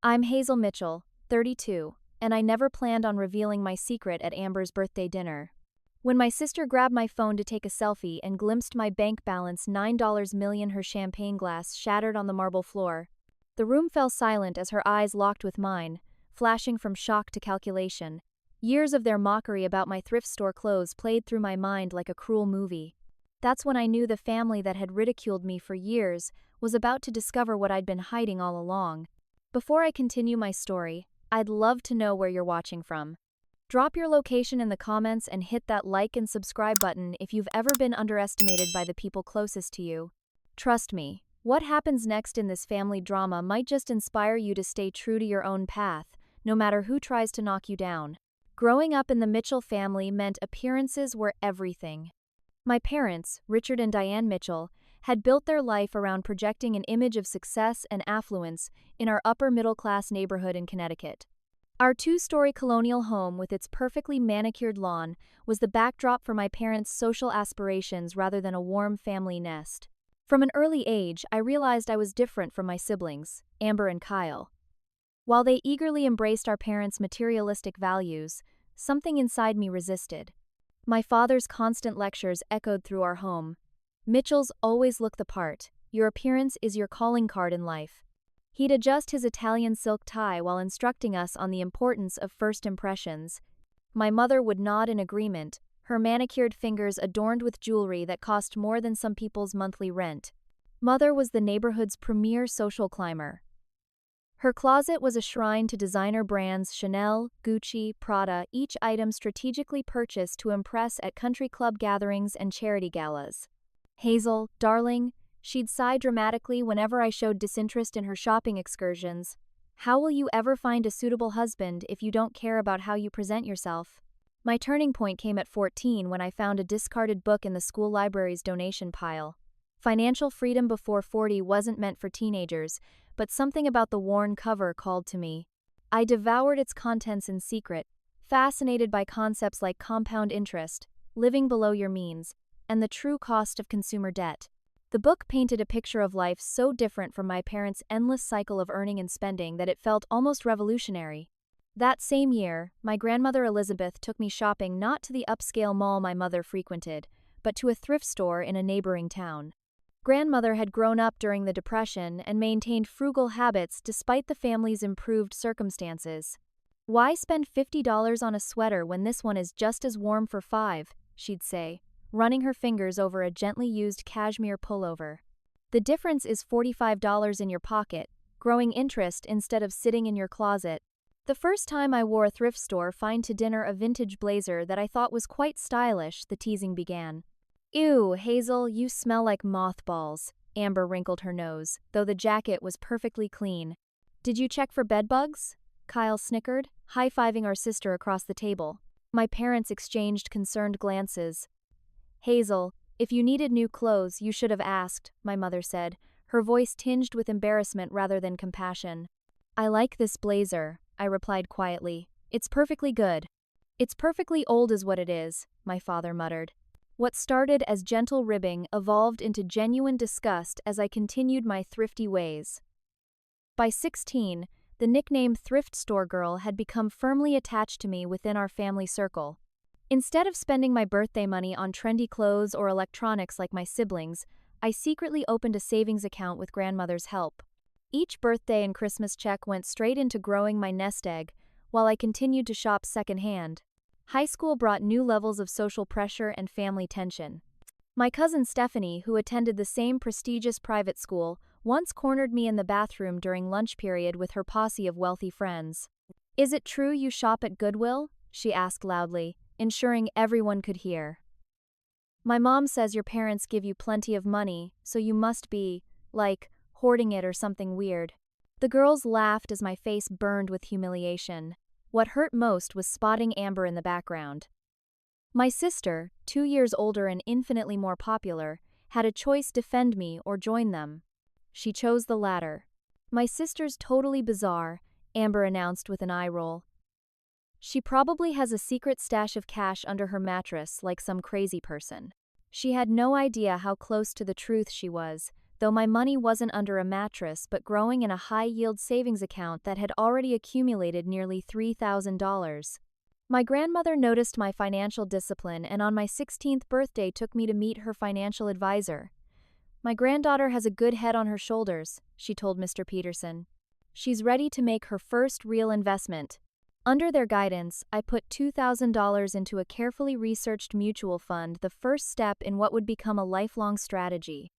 I'm Hazel Mitchell, 32, and I never planned on revealing my secret at Amber's birthday dinner. When my sister grabbed my phone to take a selfie and glimpsed my bank balance $9 million, her champagne glass shattered on the marble floor. The room fell silent as her eyes locked with mine, flashing from shock to calculation. Years of their mockery about my thrift store clothes played through my mind like a cruel movie. That's when I knew the family that had ridiculed me for years was about to discover what I'd been hiding all along. Before I continue my story, I'd love to know where you're watching from. Drop your location in the comments and hit that like and subscribe button if you've ever been underestimated by the people closest to you. Trust me, what happens next in this family drama might just inspire you to stay true to your own path, no matter who tries to knock you down. Growing up in the Mitchell family meant appearances were everything. My parents, Richard and Diane Mitchell, had built their life around projecting an image of success and affluence in our upper-middle-class neighborhood in Connecticut. Our two-story colonial home with its perfectly manicured lawn was the backdrop for my parents' social aspirations rather than a warm family nest. From an early age, I realized I was different from my siblings, Amber and Kyle. While they eagerly embraced our parents' materialistic values, something inside me resisted. My father's constant lectures echoed through our home. Mitchells always look the part. Your appearance is your calling card in life. He'd adjust his Italian silk tie while instructing us on the importance of first impressions. My mother would nod in agreement, her manicured fingers adorned with jewelry that cost more than some people's monthly rent. Mother was the neighborhood's premier social climber. Her closet was a shrine to designer brands Chanel, Gucci, Prada, each item strategically purchased to impress at country club gatherings and charity galas. Hazel, darling, she'd sigh dramatically whenever I showed disinterest in her shopping excursions. How will you ever find a suitable husband if you don't care about how you present yourself? My turning point came at 14 when I found a discarded book in the school library's donation pile. Financial Freedom Before 40 wasn't meant for teenagers, but something about the worn cover called to me. I devoured its contents in secret, fascinated by concepts like compound interest, living below your means, and the true cost of consumer debt. The book painted a picture of life so different from my parents' endless cycle of earning and spending that it felt almost revolutionary. That same year, my grandmother Elizabeth took me shopping not to the upscale mall my mother frequented, but to a thrift store in a neighboring town. Grandmother had grown up during the Depression and maintained frugal habits despite the family's improved circumstances. "Why spend $50 on a sweater when this one is just as warm for $5?" she'd say, running her fingers over a gently used cashmere pullover. "The difference is $45 in your pocket, growing interest instead of sitting in your closet." The first time I wore a thrift store find to dinner a vintage blazer that I thought was quite stylish, the teasing began. "Ew, Hazel, you smell like mothballs." Amber wrinkled her nose, though the jacket was perfectly clean. "Did you check for bedbugs?" Kyle snickered, high-fiving our sister across the table. My parents exchanged concerned glances. "Hazel, if you needed new clothes, you should have asked," my mother said, her voice tinged with embarrassment rather than compassion. "I like this blazer," I replied quietly. "It's perfectly good." "It's perfectly old is what it is," my father muttered. What started as gentle ribbing evolved into genuine disgust as I continued my thrifty ways. By 16, the nickname Thrift Store Girl had become firmly attached to me within our family circle. Instead of spending my birthday money on trendy clothes or electronics like my siblings, I secretly opened a savings account with grandmother's help. Each birthday and Christmas check went straight into growing my nest egg, while I continued to shop secondhand. High school brought new levels of social pressure and family tension. My cousin Stephanie, who attended the same prestigious private school, once cornered me in the bathroom during lunch period with her posse of wealthy friends. "Is it true you shop at Goodwill?" she asked loudly, ensuring everyone could hear. "My mom says your parents give you plenty of money, so you must be, like, hoarding it or something weird." The girls laughed as my face burned with humiliation. What hurt most was spotting Amber in the background. My sister, 2 years older and infinitely more popular, had a choice: defend me or join them. She chose the latter. "My sister's totally bizarre," Amber announced with an eye roll. "She probably has a secret stash of cash under her mattress like some crazy person." She had no idea how close to the truth she was, though my money wasn't under a mattress but growing in a high-yield savings account that had already accumulated nearly $3,000. My grandmother noticed my financial discipline and on my 16th birthday took me to meet her financial advisor. "My granddaughter has a good head on her shoulders," she told Mr. Peterson. "She's ready to make her first real investment." Under their guidance, I put $2,000 into a carefully researched mutual fund, the first step in what would become a lifelong strategy.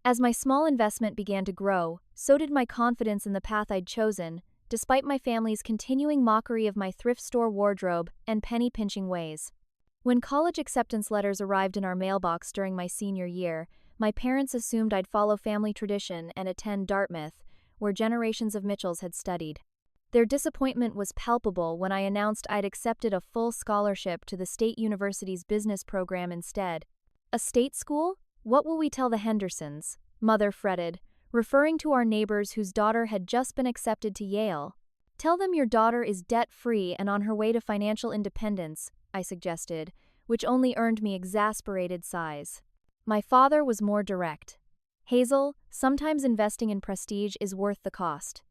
As my small investment began to grow, so did my confidence in the path I'd chosen, despite my family's continuing mockery of my thrift store wardrobe and penny-pinching ways. When college acceptance letters arrived in our mailbox during my senior year, my parents assumed I'd follow family tradition and attend Dartmouth, where generations of Mitchells had studied. Their disappointment was palpable when I announced I'd accepted a full scholarship to the state university's business program instead. "A state school? What will we tell the Hendersons?" Mother fretted, referring to our neighbors whose daughter had just been accepted to Yale. "Tell them your daughter is debt-free and on her way to financial independence," I suggested, which only earned me exasperated sighs. My father was more direct. "Hazel, sometimes investing in prestige is worth the cost.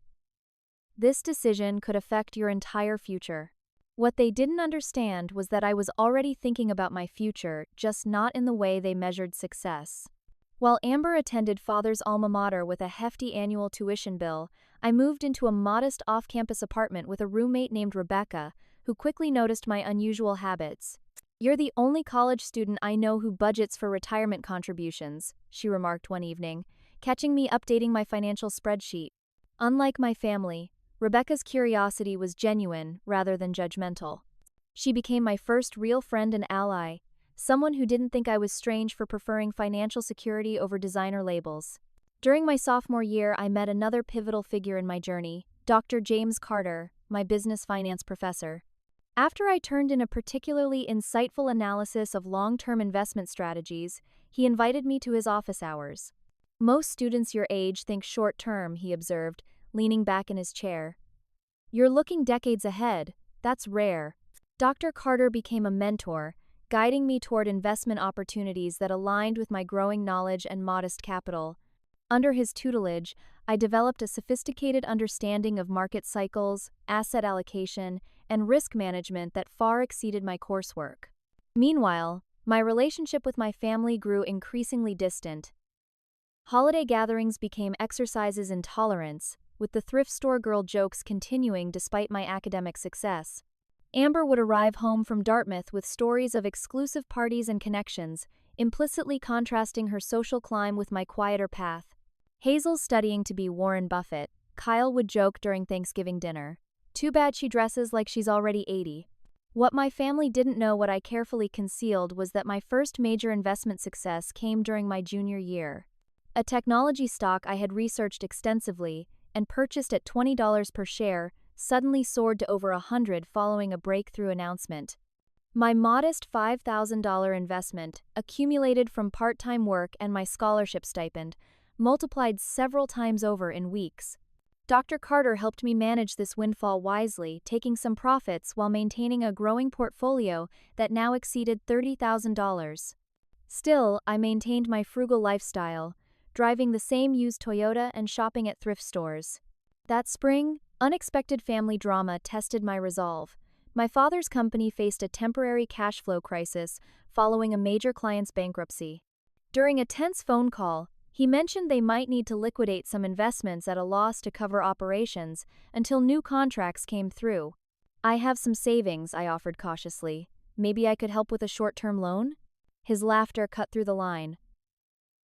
This decision could affect your entire future." What they didn't understand was that I was already thinking about my future, just not in the way they measured success. While Amber attended father's alma mater with a hefty annual tuition bill, I moved into a modest off-campus apartment with a roommate named Rebecca, who quickly noticed my unusual habits. "You're the only college student I know who budgets for retirement contributions," she remarked one evening, catching me updating my financial spreadsheet. Unlike my family, Rebecca's curiosity was genuine rather than judgmental. She became my first real friend and ally, someone who didn't think I was strange for preferring financial security over designer labels. During my sophomore year, I met another pivotal figure in my journey, Dr. James Carter, my business finance professor. After I turned in a particularly insightful analysis of long-term investment strategies, he invited me to his office hours. "Most students your age think short-term," he observed, leaning back in his chair. "You're looking decades ahead. That's rare." Dr. Carter became a mentor, guiding me toward investment opportunities that aligned with my growing knowledge and modest capital. Under his tutelage, I developed a sophisticated understanding of market cycles, asset allocation, and risk management that far exceeded my coursework. Meanwhile, my relationship with my family grew increasingly distant. Holiday gatherings became exercises in tolerance, with the Thrift Store Girl jokes continuing despite my academic success. Amber would arrive home from Dartmouth with stories of exclusive parties and connections, implicitly contrasting her social climb with my quieter path. "Hazel's studying to be Warren Buffett," Kyle would joke during Thanksgiving dinner. "Too bad she dresses like she's already 80. What my family didn't know, what I carefully concealed, was that my first major investment success came during my junior year. A technology stock I had researched extensively and purchased at $20 per share suddenly soared to over $100 following a breakthrough announcement. My modest $5,000 investment, accumulated from part-time work and my scholarship stipend, multiplied several times over in weeks. Dr. Carter helped me manage this windfall wisely, taking some profits while maintaining a growing portfolio that now exceeded $30,000. Still, I maintained my frugal lifestyle, driving the same used Toyota and shopping at thrift stores. That spring, unexpected family drama tested my resolve. My father's company faced a temporary cash flow crisis following a major client's bankruptcy. During a tense phone call, he mentioned they might need to liquidate some investments at a loss to cover operations until new contracts came through. "I have some savings," I offered cautiously. "Maybe I could help with a short-term loan?" His laughter cut through the line.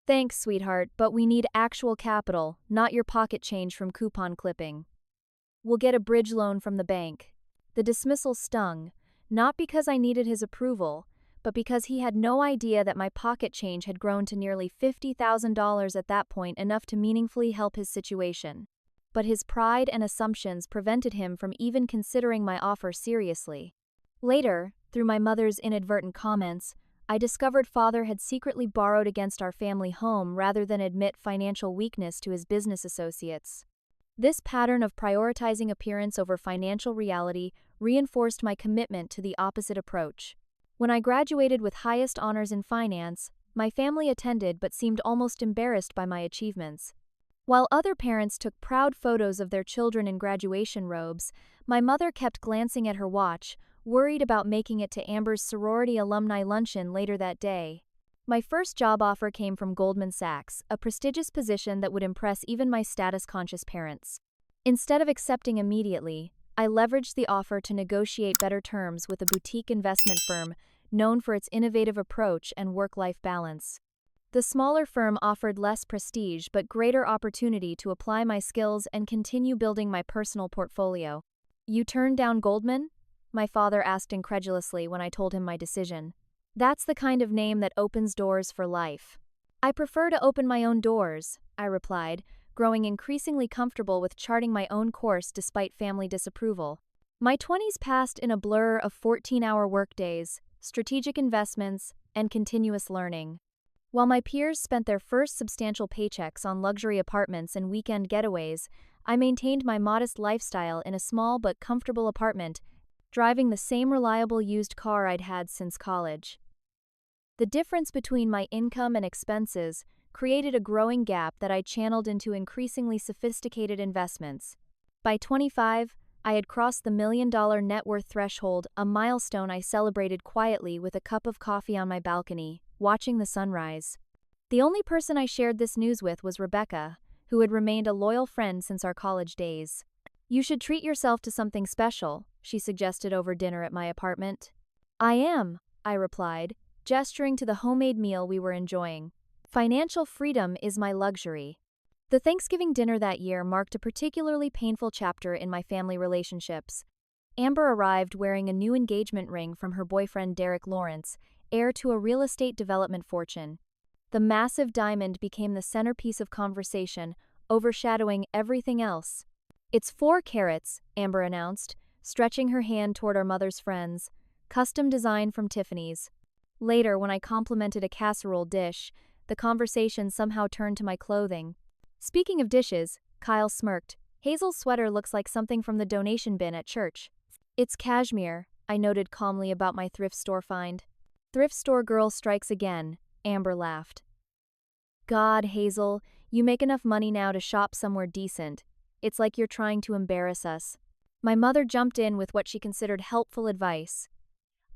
"Thanks, sweetheart, but we need actual capital, not your pocket change from coupon clipping. We'll get a bridge loan from the bank." The dismissal stung, not because I needed his approval, but because he had no idea that my pocket change had grown to nearly $50,000 at that point, enough to meaningfully help his situation. But his pride and assumptions prevented him from even considering my offer seriously. Later, through my mother's inadvertent comments, I discovered father had secretly borrowed against our family home rather than admit financial weakness to his business associates. This pattern of prioritizing appearance over financial reality reinforced my commitment to the opposite approach. When I graduated with highest honors in finance, My family attended but seemed almost embarrassed by my achievements. While other parents took proud photos of their children in graduation robes, my mother kept glancing at her watch, worried about making it to Amber's sorority alumni luncheon later that day. My first job offer came from Goldman Sachs, a prestigious position that would impress even my status-conscious parents. Instead of accepting immediately, I leveraged the offer to negotiate better terms with a boutique investment firm known for its innovative approach and work-life balance. The smaller firm offered less prestige but greater opportunity to apply my skills and continue building my personal portfolio. "You turned down Goldman?" my father asked incredulously when I told him my decision. "That's the kind of name that opens doors for life." "I prefer to open my own doors," I replied, growing increasingly comfortable with charting my own course despite family disapproval. My 20s passed in a blur of 14-hour workdays, strategic investments, and continuous learning. While my peers spent their first substantial paychecks on luxury apartments and weekend getaways, I maintained my modest lifestyle in a small but comfortable apartment, driving the same reliable used car I'd had since college. The difference between my income and expenses created a growing gap that I channeled into increasingly sophisticated investments. By 25, I had crossed the $1 million net worth threshold, a milestone I celebrated quietly with a cup of coffee on my balcony, watching the sunrise. The only person I shared this news with was Rebecca, who had remained a loyal friend since our college days. "You should treat yourself to something special," she suggested over dinner at my apartment. "I am," I replied, gesturing to the homemade meal we were enjoying. "Financial freedom is my luxury." The Thanksgiving dinner that year marked a particularly painful chapter in my family relationships. Amber arrived wearing a new engagement ring from her boyfriend Derek Lawrence, heir to a real estate development fortune. The massive diamond became the centerpiece of conversation, overshadowing everything else. "It's 4 carats, Amber announced, stretching her hand toward our mother's friends. "Custom design from Tiffany's." Later, when I complimented a casserole dish, the conversation somehow turned to my clothing. "Speaking of dishes," Kyle smirked, "Hazel's sweater looks like something from the donation bin at church." "It's cashmere," I noted calmly about my thrift store find. "Thrift Store Girl strikes again," Amber laughed. "God, Hazel, you make enough money now to shop somewhere decent. It's like you're trying to embarrass us." My mother jumped in with what she considered helpful advice.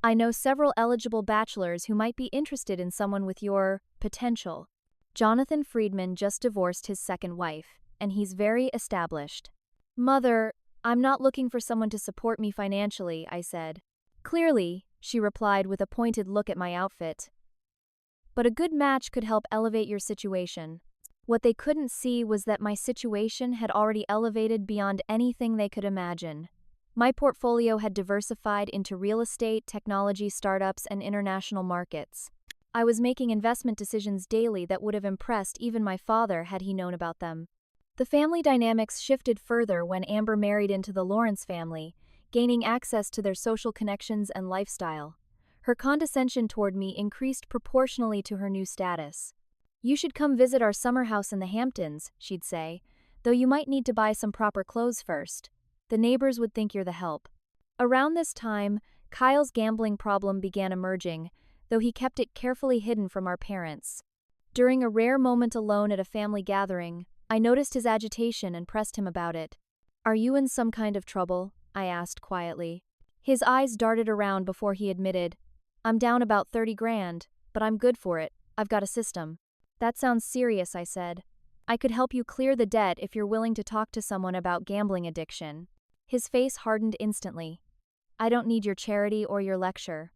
"I know several eligible bachelors who might be interested in someone with your potential. Jonathan Friedman just divorced his second wife, and he's very established." "Mother, I'm not looking for someone to support me financially," I said. "Clearly," she replied with a pointed look at my outfit. "But a good match could help elevate your situation." What they couldn't see was that my situation had already elevated beyond anything they could imagine. My portfolio had diversified into real estate, technology startups, and international markets. I was making investment decisions daily that would have impressed even my father had he known about them. The family dynamics shifted further when Amber married into the Lawrence family, gaining access to their social connections and lifestyle. Her condescension toward me increased proportionally to her new status. "You should come visit our summer house in the Hamptons," she'd say, "though you might need to buy some proper clothes first. The neighbors would think you're the help." Around this time, Kyle's gambling problem began emerging, though he kept it carefully hidden from our parents. During a rare moment alone at a family gathering, I noticed his agitation and pressed him about it. "Are you in some kind of trouble?" I asked quietly. His eyes darted around before he admitted, "I'm down about 30 grand, but I'm good for it. I've got a system." "That sounds serious," I said. "I could help you clear the debt if you're willing to talk to someone about gambling addiction." His face hardened instantly. "I don't need your charity or your lecture.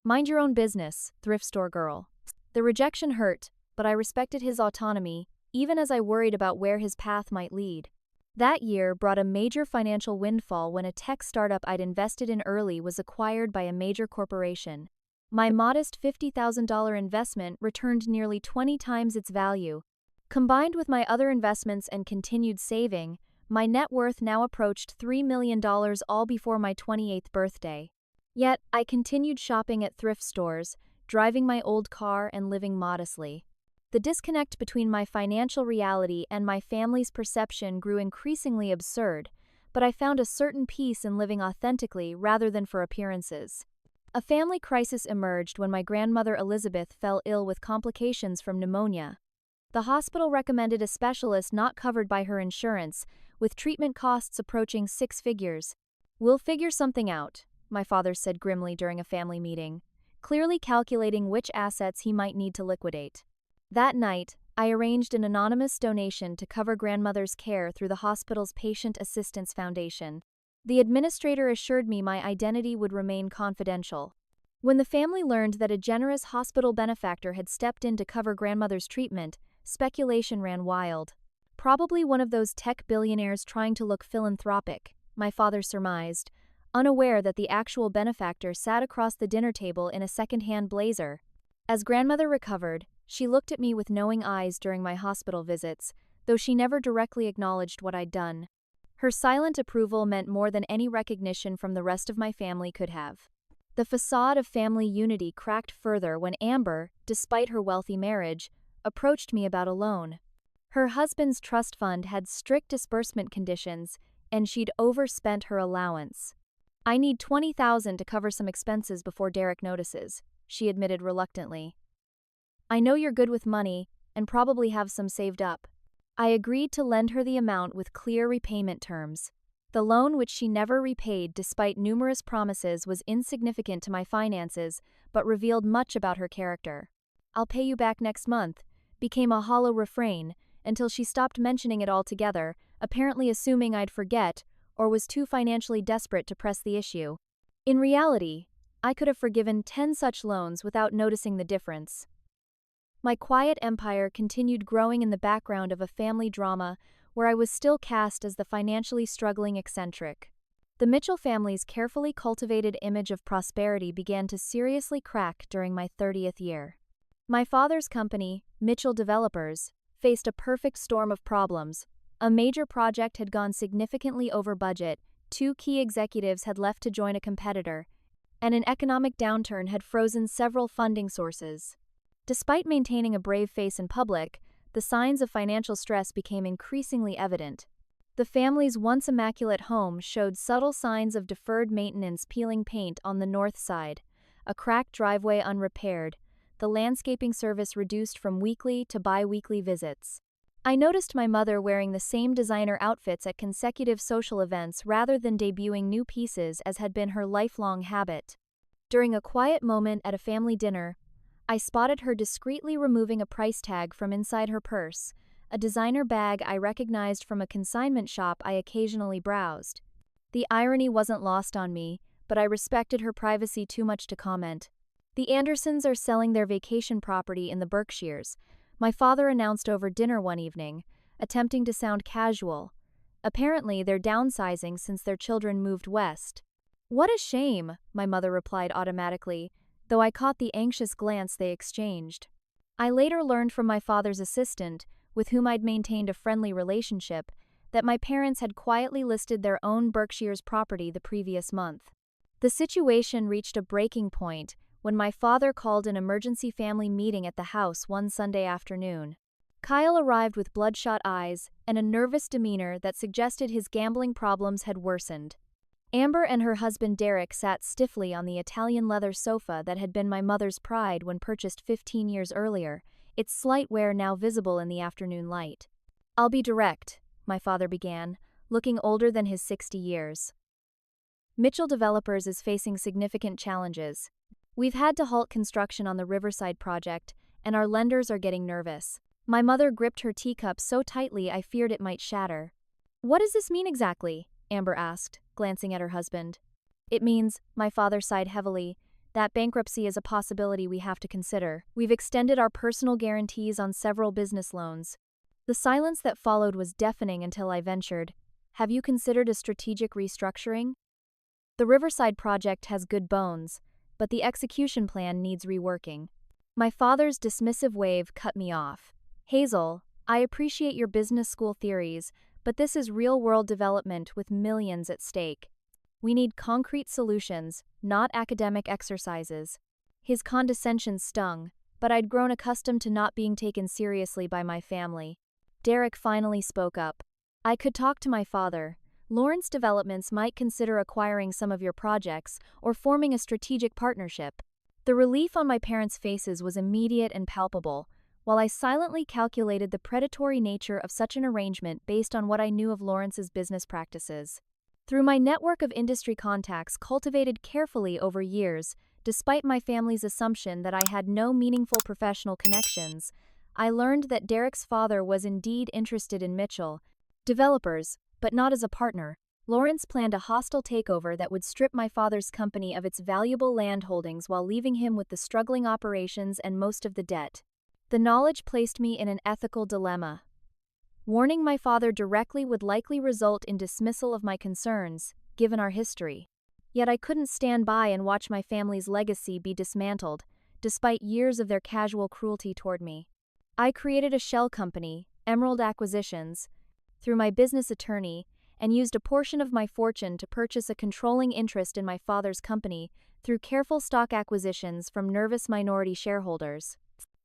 Mind your own business, Thrift Store Girl." The rejection hurt, but I respected his autonomy, even as I worried about where his path might lead. That year brought a major financial windfall when a tech startup I'd invested in early was acquired by a major corporation. My modest $50,000 investment returned nearly 20 times its value. Combined with my other investments and continued saving, my net worth now approached $3 million all before my 28th birthday. Yet, I continued shopping at thrift stores, driving my old car and living modestly. The disconnect between my financial reality and my family's perception grew increasingly absurd, but I found a certain peace in living authentically rather than for appearances. A family crisis emerged when my grandmother Elizabeth fell ill with complications from pneumonia. The hospital recommended a specialist not covered by her insurance, with treatment costs approaching 6 figures. "We'll figure something out," my father said grimly during a family meeting, clearly calculating which assets he might need to liquidate. That night, I arranged an anonymous donation to cover grandmother's care through the hospital's Patient Assistance Foundation. The administrator assured me my identity would remain confidential. When the family learned that a generous hospital benefactor had stepped in to cover grandmother's treatment, speculation ran wild. Probably one of those tech billionaires trying to look philanthropic, my father surmised, unaware that the actual benefactor sat across the dinner table in a second-hand blazer. As grandmother recovered, she looked at me with knowing eyes during my hospital visits, though she never directly acknowledged what I'd done. Her silent approval meant more than any recognition from the rest of my family could have. The facade of family unity cracked further when Amber, despite her wealthy marriage, approached me about a loan. Her husband's trust fund had strict disbursement conditions, and she'd overspent her allowance. "I need $20,000 to cover some expenses before Derek notices," she admitted reluctantly. "I know you're good with money, and probably have some saved up." I agreed to lend her the amount with clear repayment terms. The loan, which she never repaid despite numerous promises, was insignificant to my finances, but revealed much about her character. "I'll pay you back next month," became a hollow refrain, until she stopped mentioning it altogether, apparently assuming I'd forget, or was too financially desperate to press the issue. In reality, I could have forgiven 10 such loans without noticing the difference. My quiet empire continued growing in the background of a family drama where I was still cast as the financially struggling eccentric. The Mitchell family's carefully cultivated image of prosperity began to seriously crack during my 30th year. My father's company, Mitchell Developers, faced a perfect storm of problems. A major project had gone significantly over budget, 2 key executives had left to join a competitor, and an economic downturn had frozen several funding sources. Despite maintaining a brave face in public, the signs of financial stress became increasingly evident. The family's once immaculate home showed subtle signs of deferred maintenance: peeling paint on the north side, a cracked driveway unrepaired, the landscaping service reduced from weekly to bi-weekly visits. I noticed my mother wearing the same designer outfits at consecutive social events rather than debuting new pieces as had been her lifelong habit. During a quiet moment at a family dinner, I spotted her discreetly removing a price tag from inside her purse, a designer bag I recognized from a consignment shop I occasionally browsed. The irony wasn't lost on me, but I respected her privacy too much to comment. "The Andersons are selling their vacation property in the Berkshires," my father announced over dinner one evening, attempting to sound casual. "Apparently, they're downsizing since their children moved west." "What a shame," my mother replied automatically, though I caught the anxious glance they exchanged. I later learned from my father's assistant, with whom I'd maintained a friendly relationship, that my parents had quietly listed their own Berkshire's property the previous month. The situation reached a breaking point when my father called an emergency family meeting at the house one Sunday afternoon. Kyle arrived with bloodshot eyes and a nervous demeanor that suggested his gambling problems had worsened. Amber and her husband Derek sat stiffly on the Italian leather sofa that had been my mother's pride when purchased 15 years earlier, its slight wear now visible in the afternoon light. "I'll be direct," my father began, looking older than his 60 years. "Mitchell Developers is facing significant challenges. We've had to halt construction on the Riverside project, and our lenders are getting nervous." My mother gripped her teacup so tightly I feared it might shatter. "What does this mean exactly?" Amber asked, glancing at her husband. "It means," my father sighed heavily, "that bankruptcy is a possibility we have to consider. We've extended our personal guarantees on several business loans." The silence that followed was deafening until I ventured, "Have you considered a strategic restructuring? The Riverside project has good bones, but the execution plan needs reworking." My father's dismissive wave cut me off. "Hazel, I appreciate your business school theories, but this is real-world development with millions at stake. We need concrete solutions, not academic exercises." His condescension stung, but I'd grown accustomed to not being taken seriously by my family. Derek finally spoke up. I could talk to my father, Lawrence Developments might consider acquiring some of your projects or forming a strategic partnership. The relief on my parents' faces was immediate and palpable, while I silently calculated the predatory nature of such an arrangement based on what I knew of Lawrence's business practices. Through my network of industry contacts cultivated carefully over years, despite my family's assumption that I had no meaningful professional connections, I learned that Derek's father was indeed interested in Mitchell developers, but not as a partner. Lawrence planned a hostile takeover that would strip my father's company of its valuable land holdings while leaving him with the struggling operations and most of the debt. The knowledge placed me in an ethical dilemma. Warning my father directly would likely result in dismissal of my concerns, given our history. Yet I couldn't stand by and watch my family's legacy be dismantled, despite years of their casual cruelty toward me. I created a shell company, Emerald Acquisitions, through my business attorney, and used a portion of my fortune to purchase a controlling interest in my father's company through careful stock acquisitions from nervous minority shareholders.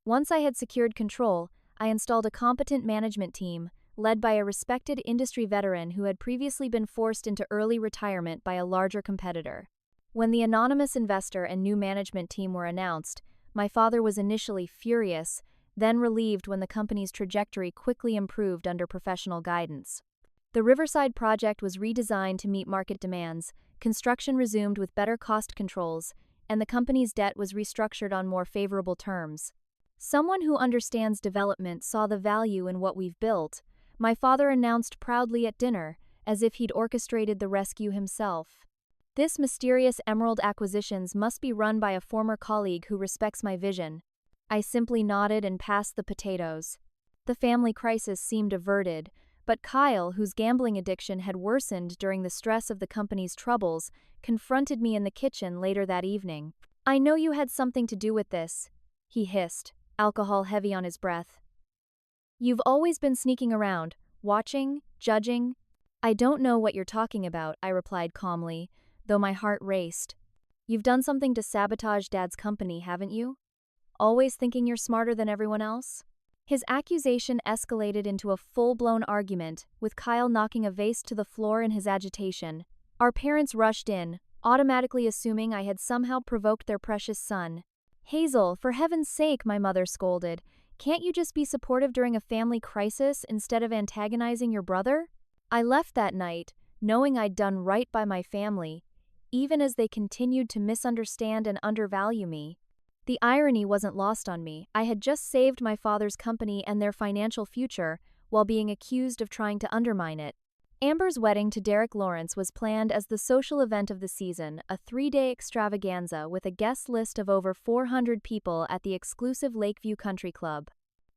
Once I had secured control, I installed a competent management team, led by a respected industry veteran who had previously been forced into early retirement by a larger competitor. When the anonymous investor and new management team were announced, my father was initially furious, then relieved when the company's trajectory quickly improved under professional guidance. The Riverside project was redesigned to meet market demands, construction resumed with better cost controls, and the company's debt was restructured on more favorable terms. Someone who understands development saw the value in what we've built, my father announced proudly at dinner, as if he'd orchestrated the rescue himself. This mysterious Emerald Acquisitions must be run by a former colleague who respects my vision. I simply nodded and passed the potatoes. The family crisis seemed averted, but Kyle, whose gambling addiction had worsened during the stress of the company's troubles, confronted me in the kitchen later that evening. "I know you had something to do with this," he hissed, alcohol heavy on his breath. "You've always been sneaking around, watching, judging." "I don't know what you're talking about," I replied calmly, though my heart raced. "You've done something to sabotage Dad's company, haven't you? Always thinking you're smarter than everyone else?" His accusation escalated into a full-blown argument, with Kyle knocking a vase to the floor in his agitation. Our parents rushed in, automatically assuming I had somehow provoked their precious son. "Hazel, for heaven's sake," my mother scolded, "can't you just be supportive during a family crisis instead of antagonizing your brother?" I left that night, knowing I'd done right by my family, even as they continued to misunderstand and undervalue me. The irony wasn't lost on me. I had just saved my father's company and their financial future, while being accused of trying to undermine it. Amber's wedding to Derek Lawrence was planned as the social event of the season, a 3-day extravaganza with a guest list of over 400 people at the exclusive Lakeview Country Club.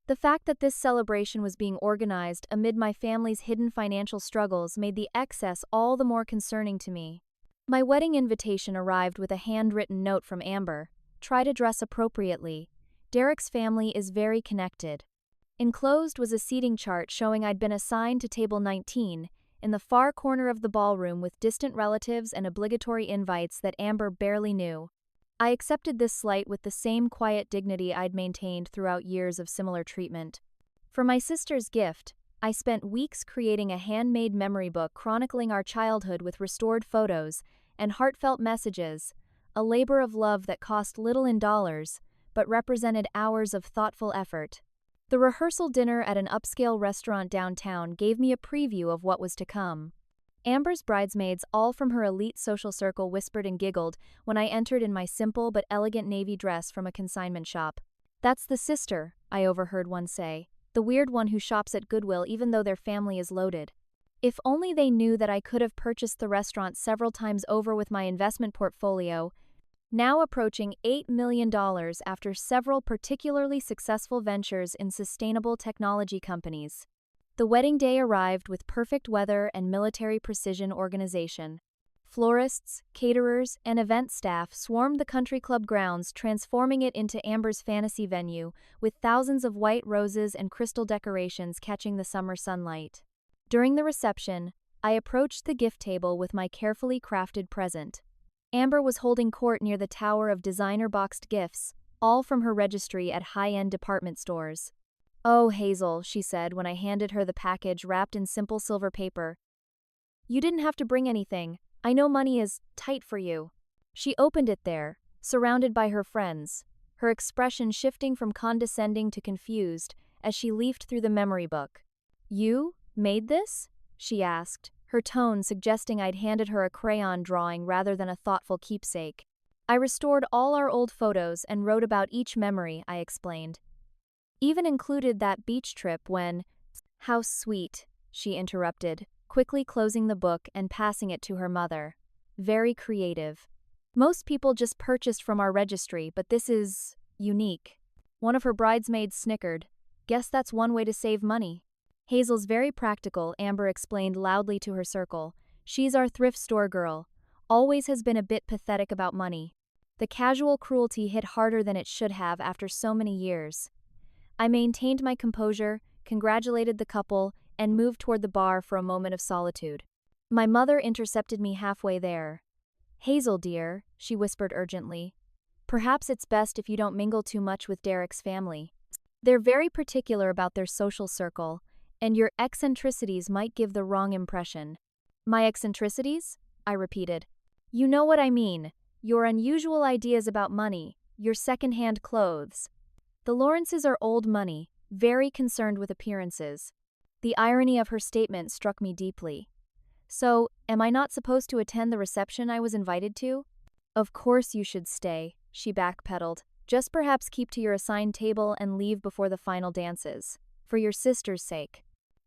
The fact that this celebration was being organized amid my family's hidden financial struggles made the excess all the more concerning to me. My wedding invitation arrived with a handwritten note from Amber. "Try to dress appropriately. Derek's family is very connected." Enclosed was a seating chart showing I'd been assigned to table 19, in the far corner of the ballroom with distant relatives and obligatory invites that Amber barely knew. I accepted this slight with the same quiet dignity I'd maintained throughout years of similar treatment. For my sister's gift, I spent weeks creating a handmade memory book chronicling our childhood with restored photos and heartfelt messages, a labor of love that cost little in dollars, but represented hours of thoughtful effort. The rehearsal dinner at an upscale restaurant downtown gave me a preview of what was to come. Amber's bridesmaids, all from her elite social circle, whispered and giggled when I entered in my simple but elegant navy dress from a consignment shop. "That's the sister," I overheard one say, "the weird one who shops at Goodwill even though their family is loaded." If only they knew that I could have purchased the restaurant several times over with my investment portfolio, now approaching $8 million after several particularly successful ventures in sustainable technology companies. The wedding day arrived with perfect weather and military precision organization. Florists, caterers, and event staff swarmed the country club grounds, transforming it into Amber's fantasy venue, with thousands of white roses and crystal decorations catching the summer sunlight. During the reception, I approached the gift table with my carefully crafted present. Amber was holding court near the tower of designer-boxed gifts, all from her registry at high-end department stores. "Oh, Hazel," she said when I handed her the package wrapped in simple silver paper. You didn't have to bring anything. I know money is tight for you. She opened it there, surrounded by her friends, her expression shifting from condescending to confused as she leafed through the memory book. You made this? She asked, her tone suggesting I'd handed her a crayon drawing rather than a thoughtful keepsake. I restored all our old photos and wrote about each memory, I explained. Even included that beach trip when… How sweet, she interrupted, quickly closing the book and passing it to her mother. Very creative. Most people just purchased from our registry, but this is… unique. One of her bridesmaids snickered. Guess that's one way to save money. Hazel's very practical, Amber explained loudly to her circle. She's our thrift store girl. Always has been a bit pathetic about money. The casual cruelty hit harder than it should have after so many years. I maintained my composure, congratulated the couple, and moved toward the bar for a moment of solitude. My mother intercepted me halfway there. Hazel, dear, she whispered urgently. Perhaps it's best if you don't mingle too much with Derek's family. They're very particular about their social circle, and your eccentricities might give the wrong impression. My eccentricities? I repeated. You know what I mean. Your unusual ideas about money, your second-hand clothes. The Lawrences are old money, very concerned with appearances. The irony of her statement struck me deeply. So, am I not supposed to attend the reception I was invited to? Of course you should stay, she backpedaled. Just perhaps keep to your assigned table and leave before the final dances. For your sister's sake.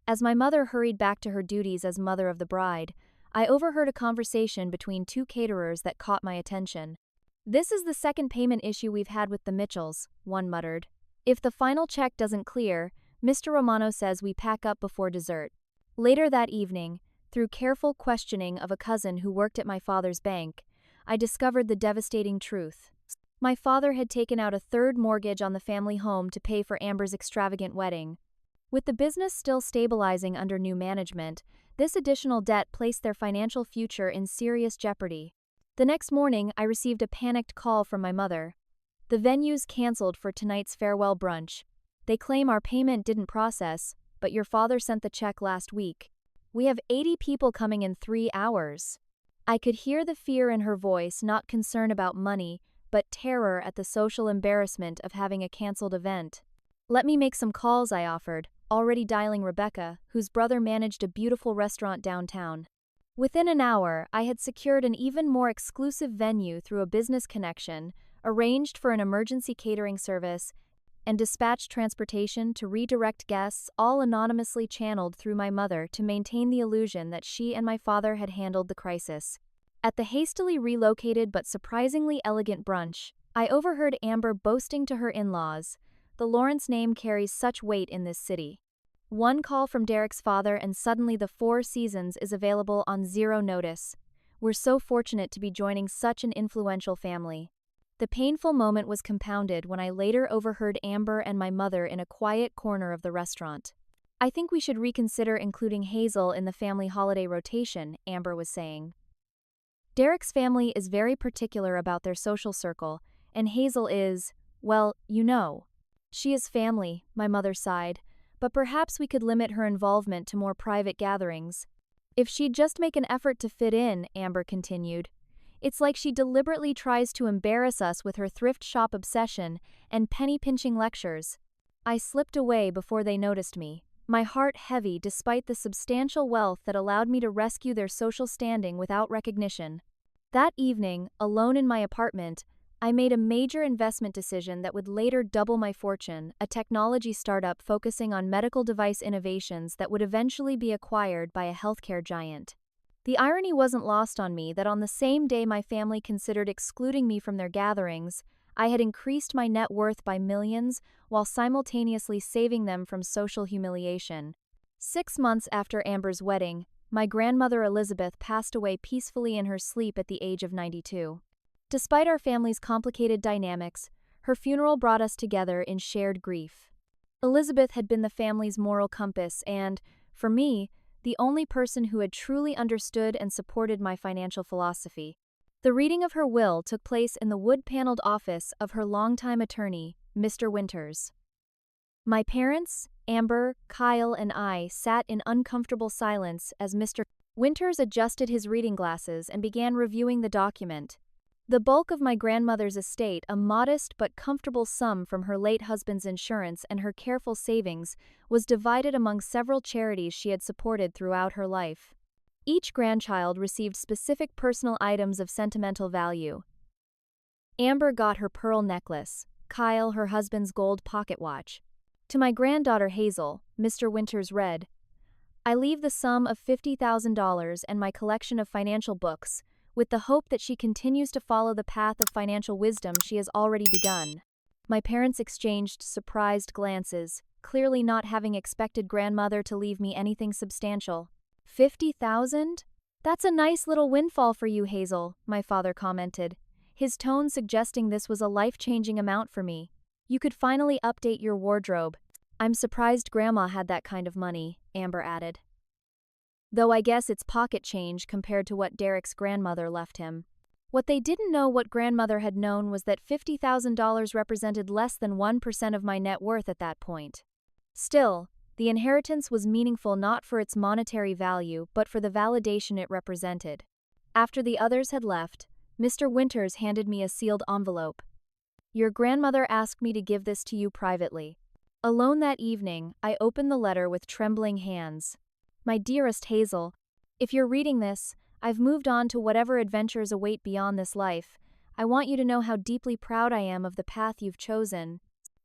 As my mother hurried back to her duties as mother of the bride, I overheard a conversation between two caterers that caught my attention. This is the second payment issue we've had with the Mitchells, one muttered. If the final check doesn't clear, Mr. Romano says we pack up before dessert. Later that evening, through careful questioning of a cousin who worked at my father's bank, I discovered the devastating truth. My father had taken out a third mortgage on the family home to pay for Amber's extravagant wedding. With the business still stabilizing under new management, this additional debt placed their financial future in serious jeopardy. The next morning, I received a panicked call from my mother. The venue's canceled for tonight's farewell brunch. They claim our payment didn't process, but your father sent the check last week. We have 80 people coming in 3 hours. I could hear the fear in her voice, not concern about money, but terror at the social embarrassment of having a canceled event. Let me make some calls, I offered, already dialing Rebecca, whose brother managed a beautiful restaurant downtown. Within an hour, I had secured an even more exclusive venue through a business connection, arranged for an emergency catering service, and dispatched transportation to redirect guests, all anonymously channeled through my mother to maintain the illusion that she and my father had handled the crisis. At the hastily relocated but surprisingly elegant brunch, I overheard Amber boasting to her in-laws, "The Lawrence name carries such weight in this city. One call from Derek's father and suddenly the Four Seasons is available on zero notice. We're so fortunate to be joining such an influential family." The painful moment was compounded when I later overheard Amber and my mother in a quiet corner of the restaurant. "I think we should reconsider including Hazel in the family holiday rotation," Amber was saying. Derek's family is very particular about their social circle, and Hazel is, well, you know. She is family, my mother sighed, but perhaps we could limit her involvement to more private gatherings. If she'd just make an effort to fit in, Amber continued. It's like she deliberately tries to embarrass us with her thrift shop obsession and penny-pinching lectures. I slipped away before they noticed me, my heart heavy despite the substantial wealth that allowed me to rescue their social standing without recognition. That evening, alone in my apartment, I made a major investment decision that would later double my fortune, a technology startup focusing on medical device innovations that would eventually be acquired by a healthcare giant. The irony wasn't lost on me that on the same day my family considered excluding me from their gatherings, I had increased my net worth by millions while simultaneously saving them from social humiliation. 6 months after Amber's wedding, my grandmother Elizabeth passed away peacefully in her sleep at the age of 92. Despite our family's complicated dynamics, her funeral brought us together in shared grief. Elizabeth had been the family's moral compass and, for me, the only person who had truly understood and supported my financial philosophy. The reading of her will took place in the wood-paneled office of her longtime attorney, Mr. Winters. My parents, Amber, Kyle, and I sat in uncomfortable silence as Mr. Winters adjusted his reading glasses and began reviewing the document. The bulk of my grandmother's estate, a modest but comfortable sum from her late husband's insurance and her careful savings, was divided among several charities she had supported throughout her life. Each grandchild received specific personal items of sentimental value. Amber got her pearl necklace, Kyle her husband's gold pocket watch. To my granddaughter Hazel, Mr. Winters read, "I leave the sum of $50,000 and my collection of financial books, with the hope that she continues to follow the path of financial wisdom she has already begun." My parents exchanged surprised glances, clearly not having expected grandmother to leave me anything substantial. "50,000? That's a nice little windfall for you, Hazel," my father commented, his tone suggesting this was a life-changing amount for me. "You could finally update your wardrobe." "I'm surprised Grandma had that kind of money," Amber added. "Though I guess it's pocket change compared to what Derek's grandmother left him." What they didn't know what grandmother had known was that $50,000 represented less than 1% of my net worth at that point. Still, the inheritance was meaningful not for its monetary value but for the validation it represented. After the others had left, Mr. Winters handed me a sealed envelope. "Your grandmother asked me to give this to you privately." Alone that evening, I opened the letter with trembling hands. "My dearest Hazel, if you're reading this, I've moved on to whatever adventures await beyond this life. I want you to know how deeply proud I am of the path you've chosen.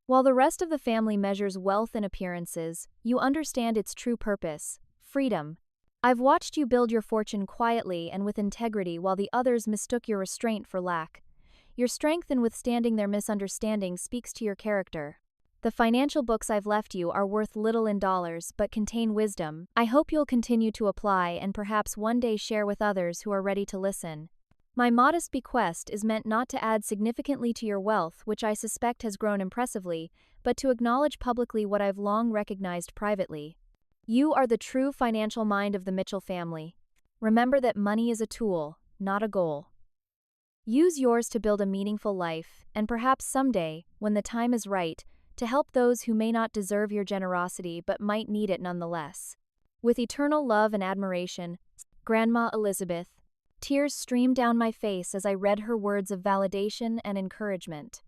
While the rest of the family measures wealth and appearances, you understand its true purpose: freedom. I've watched you build your fortune quietly and with integrity while the others mistook your restraint for lack. Your strength in withstanding their misunderstanding speaks to your character. The financial books I've left you are worth little in dollars but contain wisdom. I hope you'll continue to apply and perhaps one day share with others who are ready to listen. My modest bequest is meant not to add significantly to your wealth, which I suspect has grown impressively, but to acknowledge publicly what I've long recognized privately. You are the true financial mind of the Mitchell family. Remember that money is a tool, not a goal. Use yours to build a meaningful life, and perhaps someday, when the time is right, to help those who may not deserve your generosity but might need it nonetheless. With eternal love and admiration, Grandma Elizabeth." Tears streamed down my face as I read her words of validation and encouragement.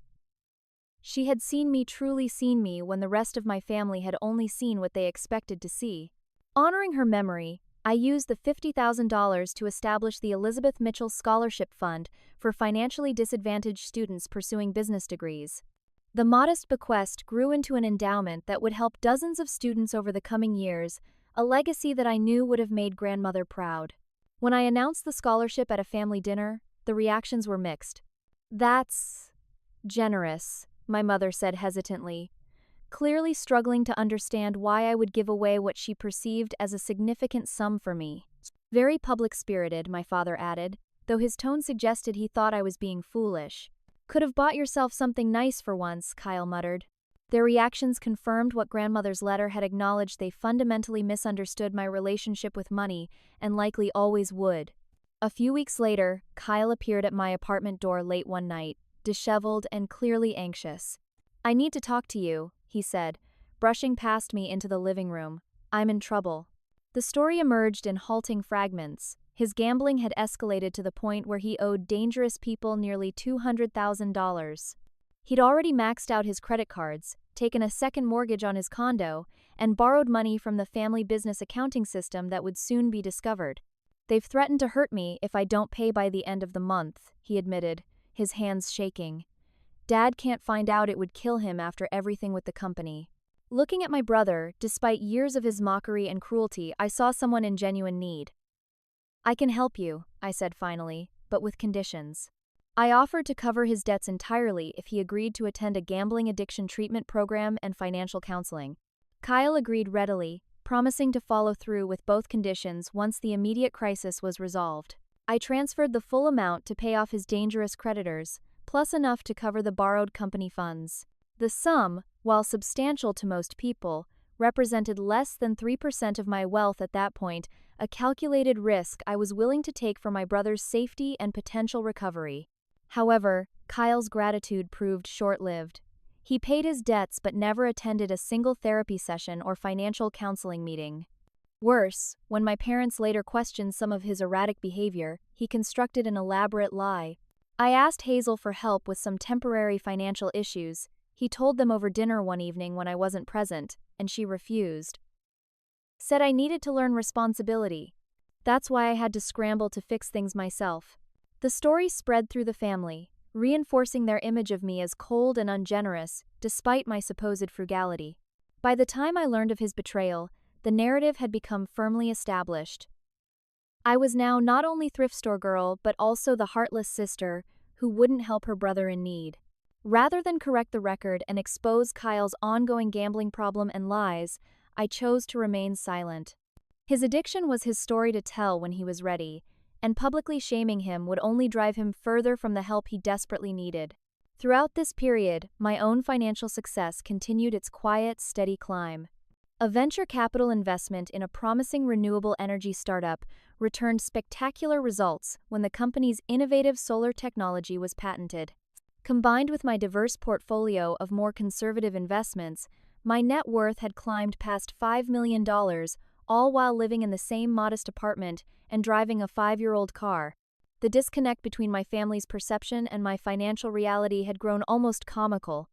She had truly seen me when the rest of my family had only seen what they expected to see. Honoring her memory, I used the $50,000 to establish the Elizabeth Mitchell Scholarship Fund for financially disadvantaged students pursuing business degrees. The modest bequest grew into an endowment that would help dozens of students over the coming years, a legacy that I knew would have made grandmother proud. When I announced the scholarship at a family dinner, the reactions were mixed. "That's generous," my mother said hesitantly, clearly struggling to understand why I would give away what she perceived as a significant sum for me. "Very public-spirited," my father added, though his tone suggested he thought I was being foolish. "Could have bought yourself something nice for once," Kyle muttered. Their reactions confirmed what grandmother's letter had acknowledged: they fundamentally misunderstood my relationship with money, and likely always would. A few weeks later, Kyle appeared at my apartment door late one night, disheveled and clearly anxious. "I need to talk to you," he said, brushing past me into the living room. "I'm in trouble." The story emerged in halting fragments. His gambling had escalated to the point where he owed dangerous people nearly $200,000. He'd already maxed out his credit cards, taken a second mortgage on his condo, and borrowed money from the family business accounting system that would soon be discovered. "They've threatened to hurt me if I don't pay by the end of the month," he admitted, his hands shaking. "Dad can't find out, it would kill him after everything with the company." Looking at my brother, despite years of his mockery and cruelty, I saw someone in genuine need. "I can help you," I said finally, but with conditions. I offered to cover his debts entirely if he agreed to attend a gambling addiction treatment program and financial counseling. Kyle agreed readily, promising to follow through with both conditions once the immediate crisis was resolved. I transferred the full amount to pay off his dangerous creditors, plus enough to cover the borrowed company funds. The sum, while substantial to most people, represented less than 3% of my wealth at that point, a calculated risk I was willing to take for my brother's safety and potential recovery. However, Kyle's gratitude proved short-lived. He paid his debts but never attended a single therapy session or financial counseling meeting. Worse, when my parents later questioned some of his erratic behavior, he constructed an elaborate lie. I asked Hazel for help with some temporary financial issues. He told them over dinner one evening when I wasn't present, and she refused. Said I needed to learn responsibility. That's why I had to scramble to fix things myself. The story spread through the family, reinforcing their image of me as cold and ungenerous, despite my supposed frugality. By the time I learned of his betrayal, the narrative had become firmly established. I was now not only Thrift Store Girl, but also the heartless sister who wouldn't help her brother in need. Rather than correct the record and expose Kyle's ongoing gambling problem and lies, I chose to remain silent. His addiction was his story to tell when he was ready, and publicly shaming him would only drive him further from the help he desperately needed. Throughout this period, my own financial success continued its quiet, steady climb. A venture capital investment in a promising renewable energy startup returned spectacular results when the company's innovative solar technology was patented. Combined with my diverse portfolio of more conservative investments, my net worth had climbed past $5 million, all while living in the same modest apartment and driving a 5-year-old car. The disconnect between my family's perception and my financial reality had grown almost comical.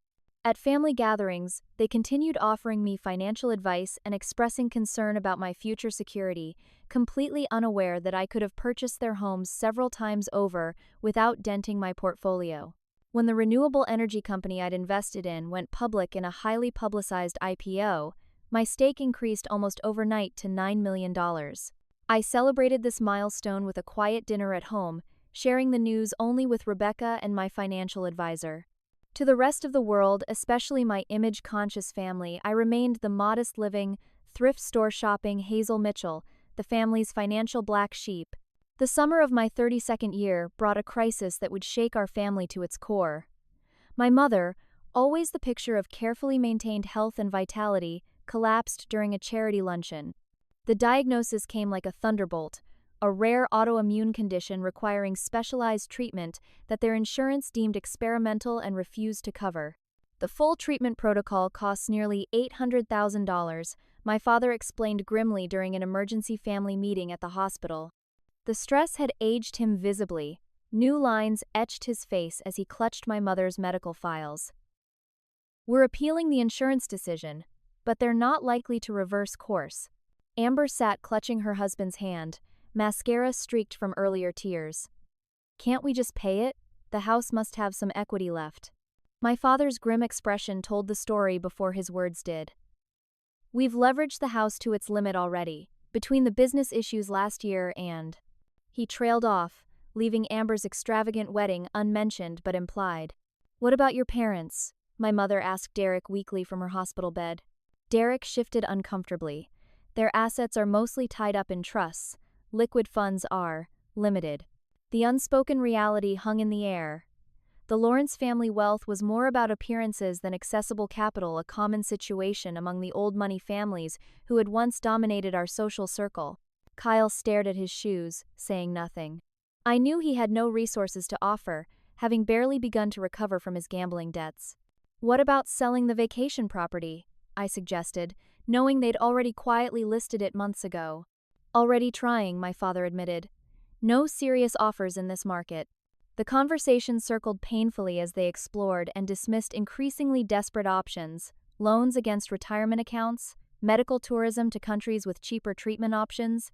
At family gatherings, they continued offering me financial advice and expressing concern about my future security, completely unaware that I could have purchased their homes several times over without denting my portfolio. When the renewable energy company I'd invested in went public in a highly publicized IPO, my stake increased almost overnight to $9 million. I celebrated this milestone with a quiet dinner at home, sharing the news only with Rebecca and my financial advisor. To the rest of the world, especially my image-conscious family, I remained the modest-living, thrift store shopping Hazel Mitchell, the family's financial black sheep. The summer of my 32nd year brought a crisis that would shake our family to its core. My mother, always the picture of carefully maintained health and vitality, collapsed during a charity luncheon. The diagnosis came like a thunderbolt, a rare autoimmune condition requiring specialized treatment that their insurance deemed experimental and refused to cover. The full treatment protocol costs nearly $800,000, my father explained grimly during an emergency family meeting at the hospital. The stress had aged him visibly. New lines etched his face as he clutched my mother's medical files. We're appealing the insurance decision, but they're not likely to reverse course. Amber sat clutching her husband's hand, mascara streaked from earlier tears. Can't we just pay it? The house must have some equity left. My father's grim expression told the story before his words did. We've leveraged the house to its limit already, between the business issues last year and... He trailed off, leaving Amber's extravagant wedding unmentioned but implied. What about your parents? My mother asked Derek weakly from her hospital bed. Derek shifted uncomfortably. Their assets are mostly tied up in trusts. Liquid funds are limited. The unspoken reality hung in the air. The Lawrence family wealth was more about appearances than accessible capital, a common situation among the old money families who had once dominated our social circle. Kyle stared at his shoes, saying nothing. I knew he had no resources to offer, having barely begun to recover from his gambling debts. What about selling the vacation property? I suggested, knowing they'd already quietly listed it months ago. Already trying, my father admitted. No serious offers in this market. The conversation circled painfully as they explored and dismissed increasingly desperate options: loans against retirement accounts, medical tourism to countries with cheaper treatment options,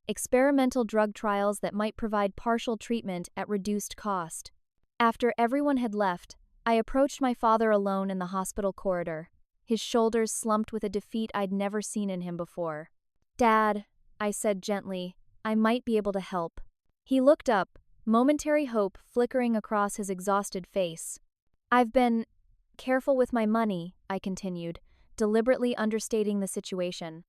experimental drug trials that might provide partial treatment at reduced cost. After everyone had left, I approached my father alone in the hospital corridor. His shoulders slumped with a defeat I'd never seen in him before. Dad, I said gently, I might be able to help. He looked up, momentary hope flickering across his exhausted face. I've been careful with my money, I continued, deliberately understating the situation.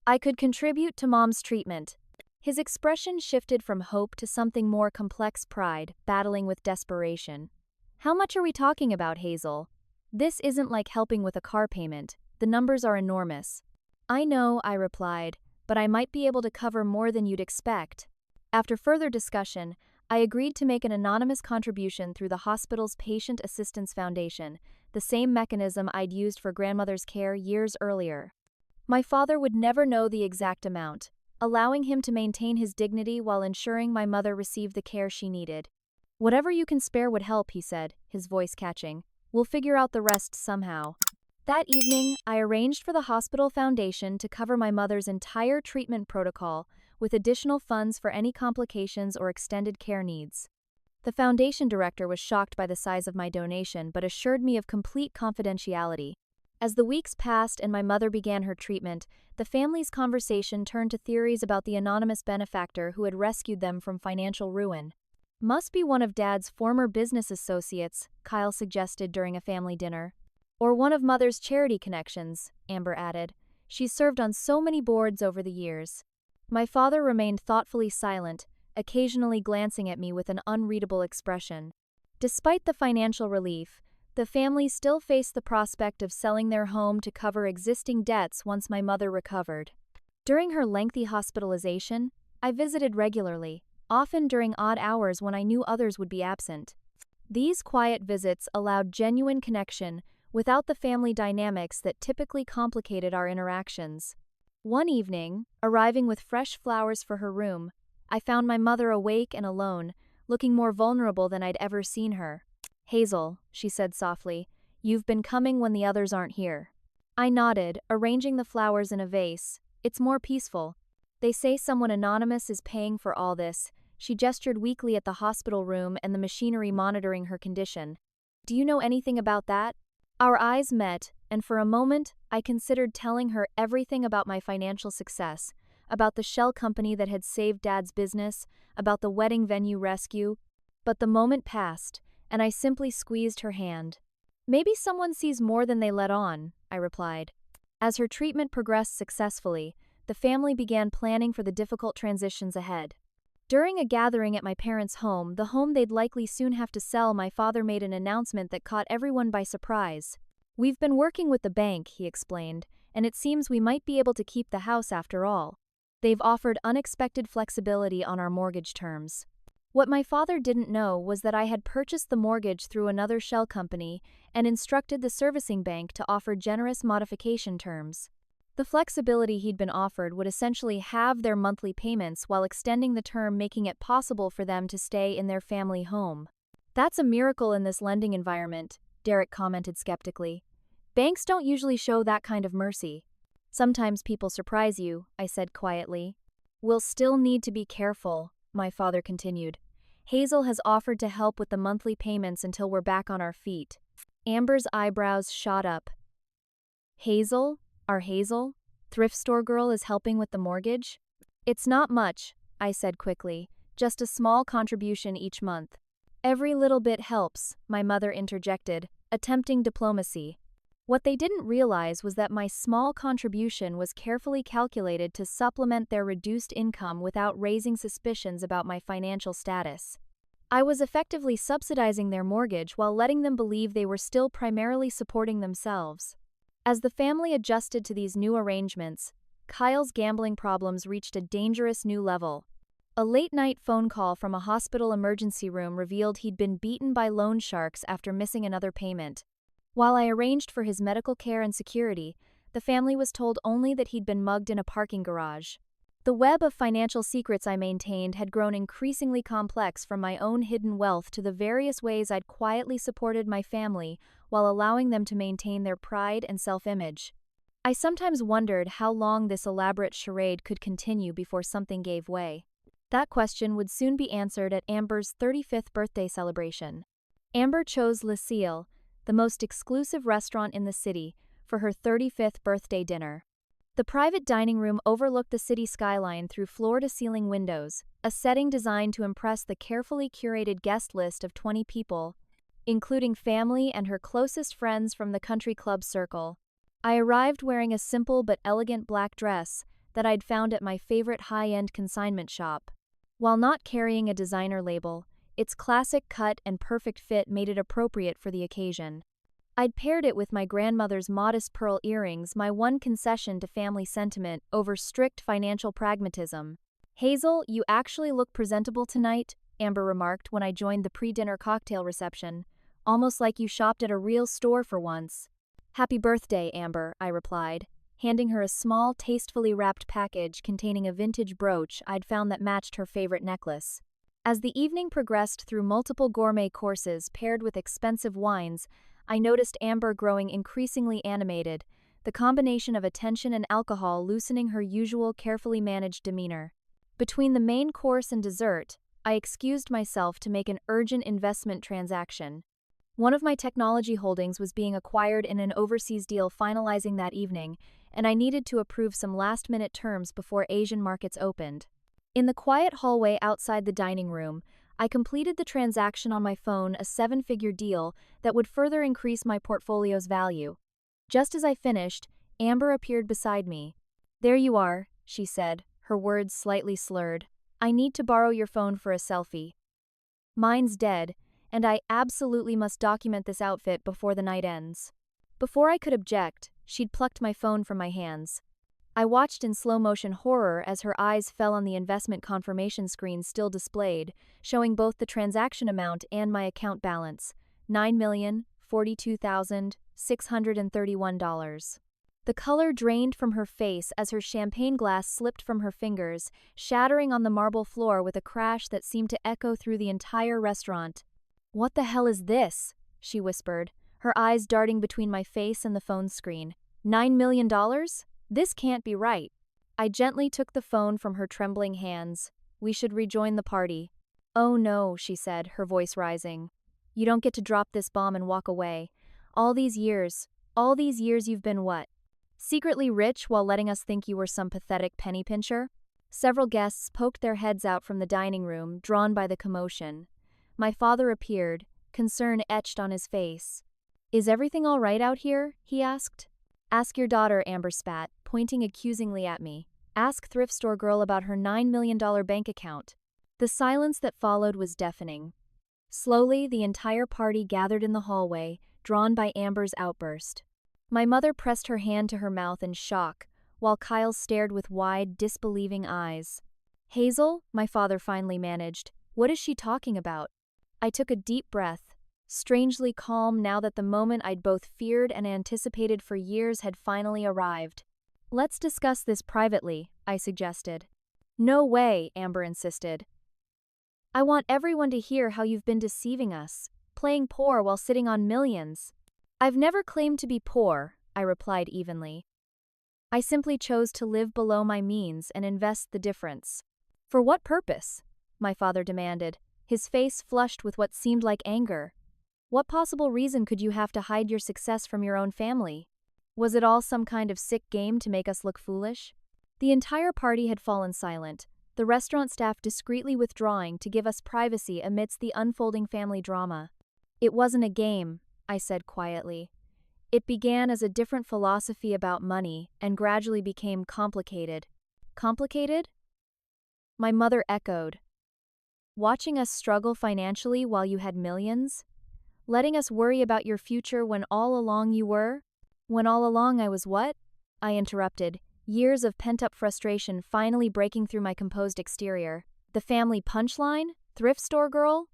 I could contribute to Mom's treatment. His expression shifted from hope to something more complex: pride, battling with desperation. How much are we talking about, Hazel? This isn't like helping with a car payment. The numbers are enormous. I know, I replied, but I might be able to cover more than you'd expect. After further discussion, I agreed to make an anonymous contribution through the hospital's Patient Assistance Foundation, the same mechanism I'd used for grandmother's care years earlier. My father would never know the exact amount, allowing him to maintain his dignity while ensuring my mother received the care she needed. "Whatever you can spare would help," he said, his voice catching. "We'll figure out the rest somehow." That evening, I arranged for the hospital foundation to cover my mother's entire treatment protocol, with additional funds for any complications or extended care needs. The foundation director was shocked by the size of my donation but assured me of complete confidentiality. As the weeks passed and my mother began her treatment, the family's conversation turned to theories about the anonymous benefactor who had rescued them from financial ruin. "Must be one of Dad's former business associates," Kyle suggested during a family dinner. "Or one of Mother's charity connections," Amber added. "She's served on so many boards over the years." My father remained thoughtfully silent, occasionally glancing at me with an unreadable expression. Despite the financial relief, the family still faced the prospect of selling their home to cover existing debts once my mother recovered. During her lengthy hospitalization, I visited regularly, often during odd hours when I knew others would be absent. These quiet visits allowed genuine connection without the family dynamics that typically complicated our interactions. One evening, arriving with fresh flowers for her room, I found my mother awake and alone, looking more vulnerable than I'd ever seen her. "Hazel," she said softly, "you've been coming when the others aren't here." I nodded, arranging the flowers in a vase. "It's more peaceful. They say someone anonymous is paying for all this." She gestured weakly at the hospital room and the machinery monitoring her condition. "Do you know anything about that?" Our eyes met, and for a moment, I considered telling her everything about my financial success, about the shell company that had saved Dad's business, about the wedding venue rescue. But the moment passed, and I simply squeezed her hand. "Maybe someone sees more than they let on," I replied. As her treatment progressed successfully, the family began planning for the difficult transitions ahead. During a gathering at my parents' home, the home they'd likely soon have to sell, my father made an announcement that caught everyone by surprise. "We've been working with the bank," he explained, "and it seems we might be able to keep the house after all. They've offered unexpected flexibility on our mortgage terms." What my father didn't know was that I had purchased the mortgage through another shell company and instructed the servicing bank to offer generous modification terms. The flexibility he'd been offered would essentially halve their monthly payments while extending the term, making it possible for them to stay in their family home. "That's a miracle in this lending environment," Derek commented skeptically. "Banks don't usually show that kind of mercy." "Sometimes people surprise you," I said quietly. "We'll still need to be careful," my father continued. "Hazel has offered to help with the monthly payments until we're back on our feet." Amber's eyebrows shot up. "Hazel? Our Hazel? Thrift Store Girl is helping with the mortgage?" "It's not much," I said quickly, "just a small contribution each month." "Every little bit helps," my mother interjected, attempting diplomacy. What they didn't realize was that my small contribution was carefully calculated to supplement their reduced income without raising suspicions about my financial status. I was effectively subsidizing their mortgage while letting them believe they were still primarily supporting themselves. As the family adjusted to these new arrangements, Kyle's gambling problems reached a dangerous new level. A late-night phone call from a hospital emergency room revealed he'd been beaten by loan sharks after missing another payment. While I arranged for his medical care and security, the family was told only that he'd been mugged in a parking garage. The web of financial secrets I maintained had grown increasingly complex, from my own hidden wealth to the various ways I'd quietly supported my family while allowing them to maintain their pride and self-image. I sometimes wondered how long this elaborate charade could continue before something gave way. That question would soon be answered at Amber's 35th birthday celebration. Amber chose Le Ciel, the most exclusive restaurant in the city, for her 35th birthday dinner. The private dining room overlooked the city skyline through floor-to-ceiling windows, a setting designed to impress the carefully curated guest list of 20 people, including family and her closest friends from the country club circle. I arrived wearing a simple but elegant black dress that I'd found at my favorite high-end consignment shop. While not carrying a designer label, its classic cut and perfect fit made it appropriate for the occasion. I'd paired it with my grandmother's modest pearl earrings, my one concession to family sentiment over strict financial pragmatism. "Hazel, you actually look presentable tonight," Amber remarked when I joined the pre-dinner cocktail reception. "Almost like you shopped at a real store for once." "Happy birthday, Amber," I replied, handing her a small, tastefully wrapped package containing a vintage brooch I'd found that matched her favorite necklace. As the evening progressed through multiple gourmet courses paired with expensive wines, I noticed Amber growing increasingly animated, the combination of attention and alcohol loosening her usual carefully managed demeanor. Between the main course and dessert, I excused myself to make an urgent investment transaction. One of my technology holdings was being acquired in an overseas deal finalizing that evening, and I needed to approve some last-minute terms before Asian markets opened. In the quiet hallway outside the dining room, I completed the transaction on my phone, a seven-figure deal that would further increase my portfolio's value. Just as I finished, Amber appeared beside me. "There you are," she said, her words slightly slurred. "I need to borrow your phone for a selfie. Mine's dead, and I absolutely must document this outfit before the night ends." Before I could object, she'd plucked my phone from my hands. I watched in slow-motion horror as her eyes fell on the investment confirmation screen still displayed, showing both the transaction amount and my account balance, $9,042,631. The color drained from her face as her champagne glass slipped from her fingers, shattering on the marble floor with a crash that seemed to echo through the entire restaurant. "What the hell is this?" she whispered, her eyes darting between my face and the phone screen. $9 million? This can't be right. I gently took the phone from her trembling hands. "We should rejoin the party." "Oh no," she said, her voice rising. "You don't get to drop this bomb and walk away. All these years you've been what? Secretly rich while letting us think you were some pathetic penny pincher?" Several guests poked their heads out from the dining room, drawn by the commotion. My father appeared, concern etched on his face. "Is everything all right out here?" he asked. "Ask your daughter," Amber spat, pointing accusingly at me. "Ask Thrift Store Girl about her $9 million bank account." The silence that followed was deafening. Slowly, the entire party gathered in the hallway, drawn by Amber's outburst. My mother pressed her hand to her mouth in shock, while Kyle stared with wide, disbelieving eyes. "Hazel," my father finally managed, "what is she talking about?" I took a deep breath, strangely calm now that the moment I'd both feared and anticipated for years had finally arrived. "Let's discuss this privately," I suggested. "No way," Amber insisted. "I want everyone to hear how you've been deceiving us, playing poor while sitting on millions." "I've never claimed to be poor," I replied evenly. "I simply chose to live below my means and invest the difference." "For what purpose?" my father demanded, his face flushed with what seemed like anger. "What possible reason could you have to hide your success from your own family? Was it all some kind of sick game to make us look foolish?" The entire party had fallen silent, the restaurant staff discreetly withdrawing to give us privacy amidst the unfolding family drama. "It wasn't a game," I said quietly. "It began as a different philosophy about money and gradually became complicated." "Complicated?" my mother echoed. "Watching us struggle financially while you had millions? Letting us worry about your future when all along you were?" "When all along I was what?" I interrupted, years of pent-up frustration finally breaking through my composed exterior. "The family punchline? Thrift Store Girl?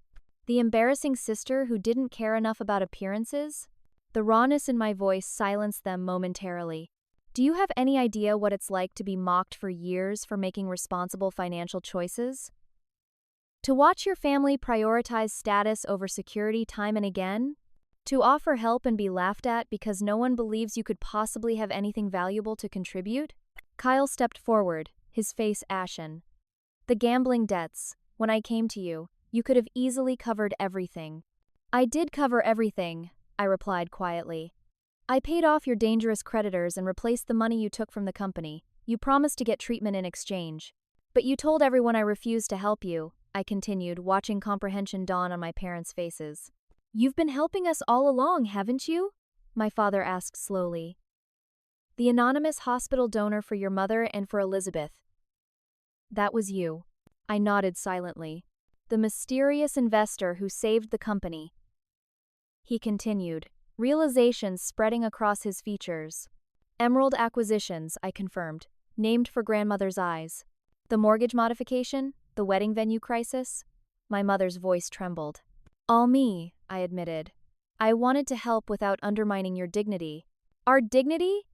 The embarrassing sister who didn't care enough about appearances?" The rawness in my voice silenced them momentarily. "Do you have any idea what it's like to be mocked for years for making responsible financial choices? To watch your family prioritize status over security time and again? To offer help and be laughed at because no one believes you could possibly have anything valuable to contribute?" Kyle stepped forward, his face ashen. "The gambling debts. When I came to you, you could have easily covered everything." "I did cover everything," I replied quietly. "I paid off your dangerous creditors and replaced the money you took from the company. You promised to get treatment in exchange. But you told everyone I refused to help you," I continued, watching comprehension dawn on my parents' faces. "You've been helping us all along, haven't you?" my father asked slowly. "The anonymous hospital donor for your mother and for Elizabeth. That was you." I nodded silently. "The mysterious investor who saved the company," he continued, realization spreading across his features. "Emerald Acquisitions," I confirmed, named for grandmother's eyes. "The mortgage modification? The wedding venue crisis?" My mother's voice trembled. "All me," I admitted. "I wanted to help without undermining your dignity." "Our dignity?"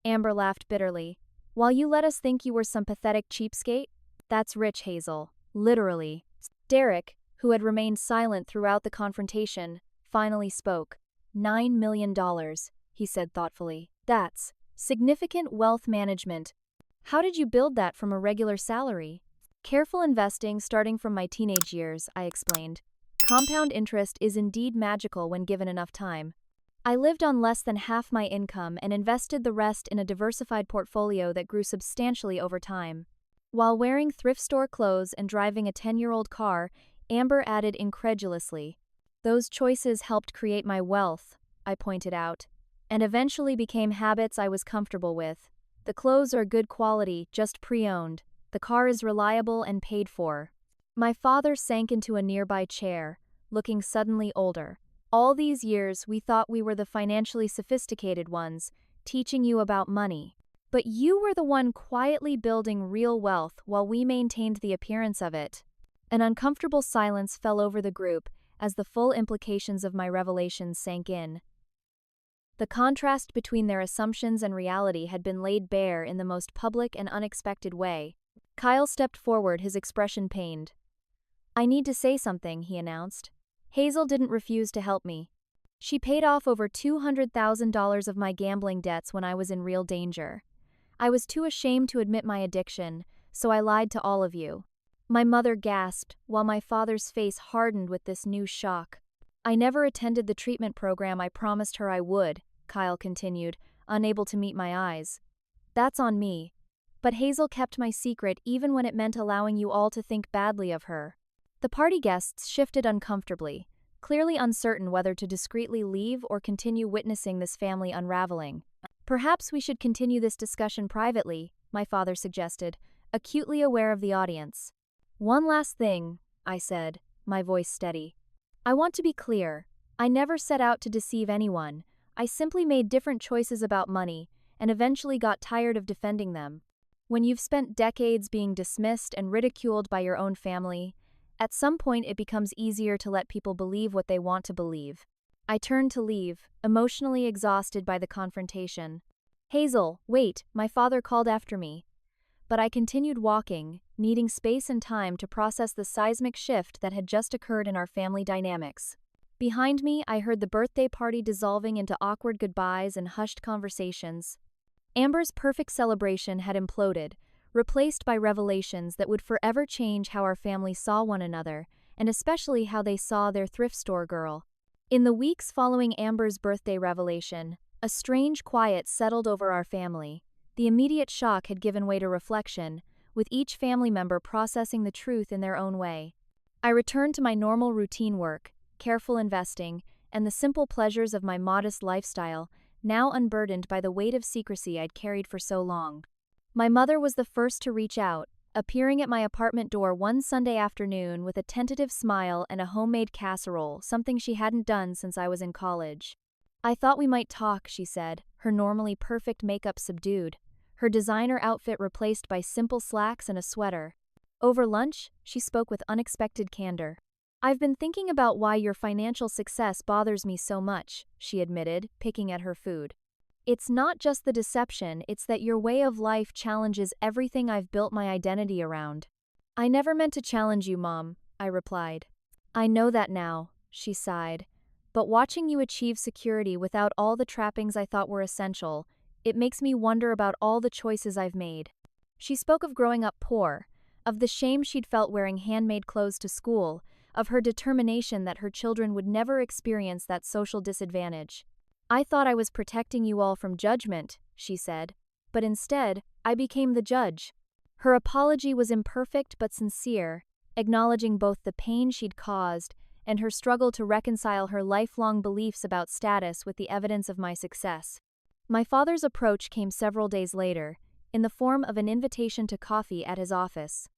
Amber laughed bitterly. While you let us think you were some pathetic cheapskate? That's rich, Hazel. Literally. Derek, who had remained silent throughout the confrontation, finally spoke. $9 million, he said thoughtfully. That's significant wealth management. How did you build that from a regular salary? Careful investing starting from my teenage years, I explained. Compound interest is indeed magical when given enough time. I lived on less than half my income and invested the rest in a diversified portfolio that grew substantially over time. While wearing thrift store clothes and driving a 10-year-old car, Amber added incredulously. Those choices helped create my wealth, I pointed out, and eventually became habits I was comfortable with. The clothes are good quality, just pre-owned. The car is reliable and paid for. My father sank into a nearby chair, looking suddenly older. All these years we thought we were the financially sophisticated ones, teaching you about money. But you were the one quietly building real wealth while we maintained the appearance of it. An uncomfortable silence fell over the group as the full implications of my revelations sank in. The contrast between their assumptions and reality had been laid bare in the most public and unexpected way. Kyle stepped forward, his expression pained. I need to say something, he announced. Hazel didn't refuse to help me. She paid off over $200,000 of my gambling debts when I was in real danger. I was too ashamed to admit my addiction, so I lied to all of you. My mother gasped, while my father's face hardened with this new shock. I never attended the treatment program I promised her I would, Kyle continued, unable to meet my eyes. That's on me. But Hazel kept my secret even when it meant allowing you all to think badly of her. The party guests shifted uncomfortably, clearly uncertain whether to discreetly leave or continue witnessing this family unraveling. Perhaps we should continue this discussion privately, my father suggested, acutely aware of the audience. One last thing, I said, my voice steady. I want to be clear. I never set out to deceive anyone. I simply made different choices about money and eventually got tired of defending them. When you've spent decades being dismissed and ridiculed by your own family, at some point it becomes easier to let people believe what they want to believe. I turned to leave, emotionally exhausted by the confrontation. Hazel, wait, my father called after me. But I continued walking, needing space and time to process the seismic shift that had just occurred in our family dynamics. Behind me, I heard the birthday party dissolving into awkward goodbyes and hushed conversations. Amber's perfect celebration had imploded, replaced by revelations that would forever change how our family saw one another, and especially how they saw their thrift store girl. In the weeks following Amber's birthday revelation, a strange quiet settled over our family. The immediate shock had given way to reflection, with each family member processing the truth in their own way. I returned to my normal routine work, careful investing, and the simple pleasures of my modest lifestyle, now unburdened by the weight of secrecy I'd carried for so long. My mother was the first to reach out, appearing at my apartment door one Sunday afternoon with a tentative smile and a homemade casserole, something she hadn't done since I was in college. I thought we might talk, she said, her normally perfect makeup subdued, her designer outfit replaced by simple slacks and a sweater. Over lunch, she spoke with unexpected candor. I've been thinking about why your financial success bothers me so much, she admitted, picking at her food. It's not just the deception, it's that your way of life challenges everything I've built my identity around. I never meant to challenge you, Mom, I replied. I know that now, she sighed. But watching you achieve security without all the trappings I thought were essential, it makes me wonder about all the choices I've made. She spoke of growing up poor, of the shame she'd felt wearing handmade clothes to school, of her determination that her children would never experience that social disadvantage. I thought I was protecting you all from judgment, she said, but instead, I became the judge. Her apology was imperfect but sincere, acknowledging both the pain she'd caused and her struggle to reconcile her lifelong beliefs about status with the evidence of my success. My father's approach came several days later, in the form of an invitation to coffee at his office.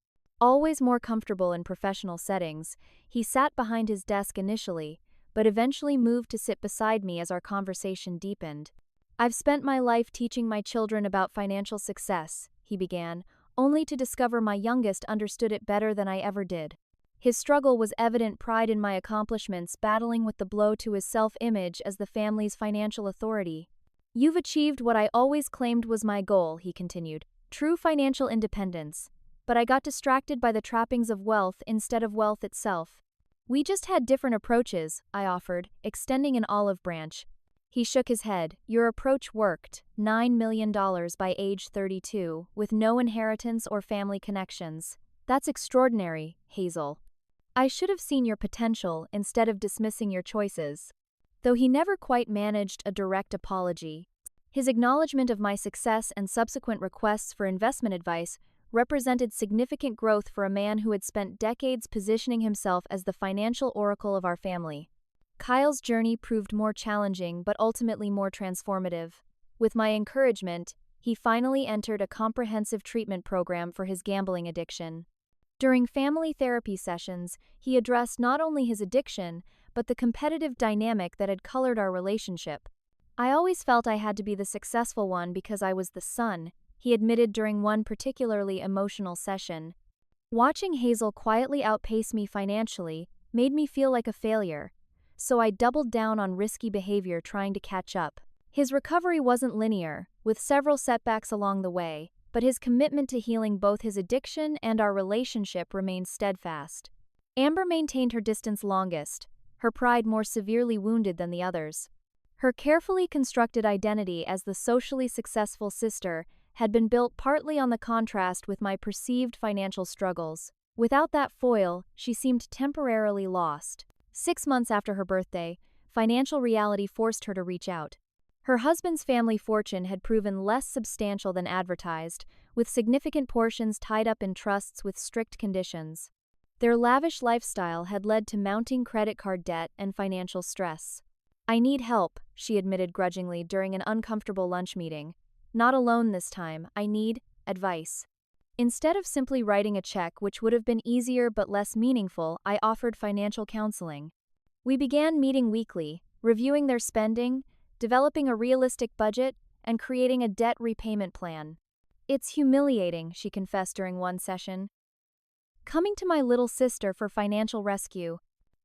Always more comfortable in professional settings, he sat behind his desk initially, but eventually moved to sit beside me as our conversation deepened. I've spent my life teaching my children about financial success, he began, only to discover my youngest understood it better than I ever did. His struggle was evident pride in my accomplishments battling with the blow to his self-image as the family's financial authority. You've achieved what I always claimed was my goal, he continued. True financial independence. But I got distracted by the trappings of wealth instead of wealth itself. We just had different approaches, I offered, extending an olive branch. He shook his head. Your approach worked. $9 million by age 32, with no inheritance or family connections. That's extraordinary, Hazel. I should have seen your potential instead of dismissing your choices. Though he never quite managed a direct apology, his acknowledgement of my success and subsequent requests for investment advice represented significant growth for a man who had spent decades positioning himself as the financial oracle of our family. Kyle's journey proved more challenging but ultimately more transformative. With my encouragement, he finally entered a comprehensive treatment program for his gambling addiction. During family therapy sessions, he addressed not only his addiction, but the competitive dynamic that had colored our relationship. I always felt I had to be the successful one because I was the son, he admitted during one particularly emotional session. Watching Hazel quietly outpace me financially made me feel like a failure, so I doubled down on risky behavior trying to catch up. His recovery wasn't linear, with several setbacks along the way, but his commitment to healing both his addiction and our relationship remained steadfast. Amber maintained her distance longest, her pride more severely wounded than the others. Her carefully constructed identity as the socially successful sister had been built partly on the contrast with my perceived financial struggles. Without that foil, she seemed temporarily lost. 6 months after her birthday, financial reality forced her to reach out. Her husband's family fortune had proven less substantial than advertised, with significant portions tied up in trusts with strict conditions. Their lavish lifestyle had led to mounting credit card debt and financial stress. I need help, she admitted grudgingly during an uncomfortable lunch meeting. Not alone this time, I need advice. Instead of simply writing a check, which would have been easier but less meaningful, I offered financial counseling. We began meeting weekly, reviewing their spending, developing a realistic budget, and creating a debt repayment plan. It's humiliating, she confessed during one session. Coming to my little sister for financial rescue.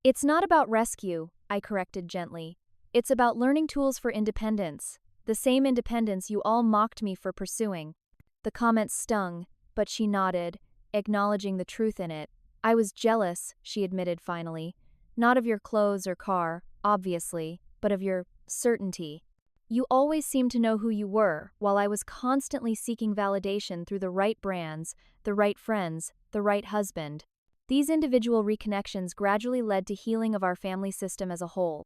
It's not about rescue, I corrected gently. It's about learning tools for independence, the same independence you all mocked me for pursuing. The comment stung, but she nodded, acknowledging the truth in it. I was jealous, she admitted finally. Not of your clothes or car, obviously, but of your certainty. You always seemed to know who you were, while I was constantly seeking validation through the right brands, the right friends, the right husband. These individual reconnections gradually led to healing of our family system as a whole.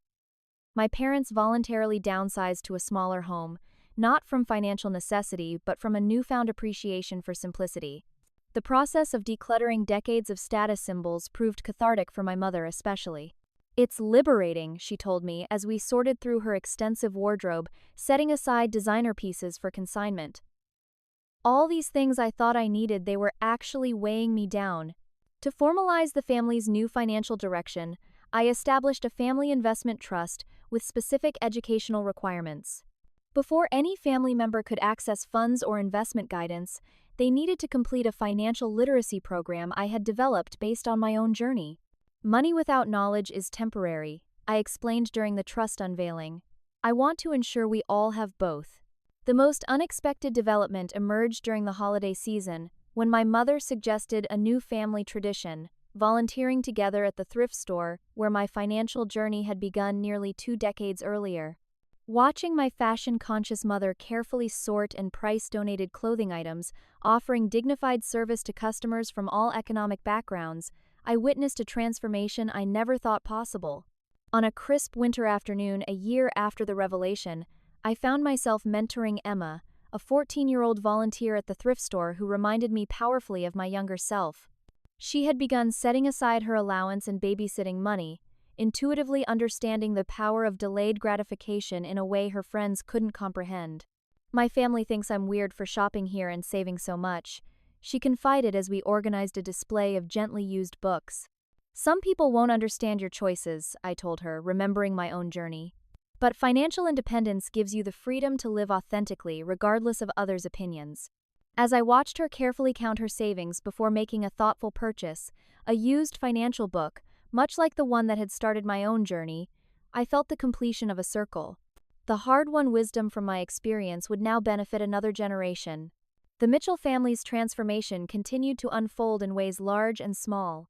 My parents voluntarily downsized to a smaller home, not from financial necessity but from a newfound appreciation for simplicity. The process of decluttering decades of status symbols proved cathartic for my mother especially. It's liberating, she told me as we sorted through her extensive wardrobe, setting aside designer pieces for consignment. All these things I thought I needed, they were actually weighing me down. To formalize the family's new financial direction, I established a family investment trust with specific educational requirements. Before any family member could access funds or investment guidance, they needed to complete a financial literacy program I had developed based on my own journey. Money without knowledge is temporary, I explained during the trust unveiling. I want to ensure we all have both. The most unexpected development emerged during the holiday season, when my mother suggested a new family tradition, volunteering together at the thrift store where my financial journey had begun nearly 2 decades earlier. Watching my fashion-conscious mother carefully sort and price donated clothing items, offering dignified service to customers from all economic backgrounds, I witnessed a transformation I never thought possible. On a crisp winter afternoon a year after the revelation, I found myself mentoring Emma, a 14-year-old volunteer at the thrift store who reminded me powerfully of my younger self. She had begun setting aside her allowance and babysitting money, intuitively understanding the power of delayed gratification in a way her friends couldn't comprehend. My family thinks I'm weird for shopping here and saving so much, she confided as we organized a display of gently used books. Some people won't understand your choices, I told her, remembering my own journey. But financial independence gives you the freedom to live authentically regardless of others' opinions. As I watched her carefully count her savings before making a thoughtful purchase, a used financial book, much like the one that had started my own journey, I felt the completion of a circle. The hard-won wisdom from my experience would now benefit another generation. The Mitchell family's transformation continued to unfold in ways large and small.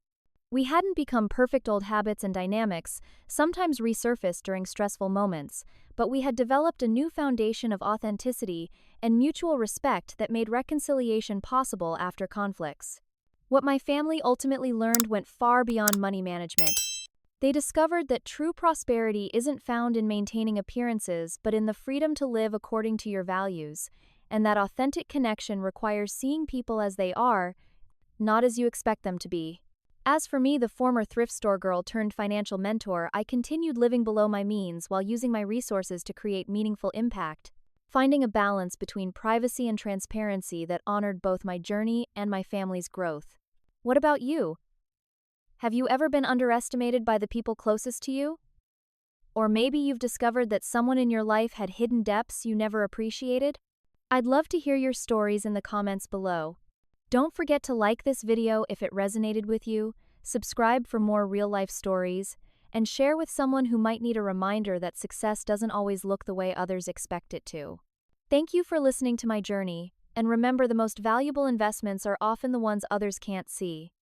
We hadn't become perfect. Old habits and dynamics sometimes resurfaced during stressful moments, but we had developed a new foundation of authenticity and mutual respect that made reconciliation possible after conflicts. What my family ultimately learned went far beyond money management. They discovered that true prosperity isn't found in maintaining appearances but in the freedom to live according to your values, and that authentic connection requires seeing people as they are, not as you expect them to be. As for me, the former thrift store girl turned financial mentor, I continued living below my means while using my resources to create meaningful impact, finding a balance between privacy and transparency that honored both my journey and my family's growth. What about you? Have you ever been underestimated by the people closest to you? Or maybe you've discovered that someone in your life had hidden depths you never appreciated? I'd love to hear your stories in the comments below. Don't forget to like this video if it resonated with you, subscribe for more real-life stories, and share with someone who might need a reminder that success doesn't always look the way others expect it to. Thank you for listening to my journey, and remember, the most valuable investments are often the ones others can't see.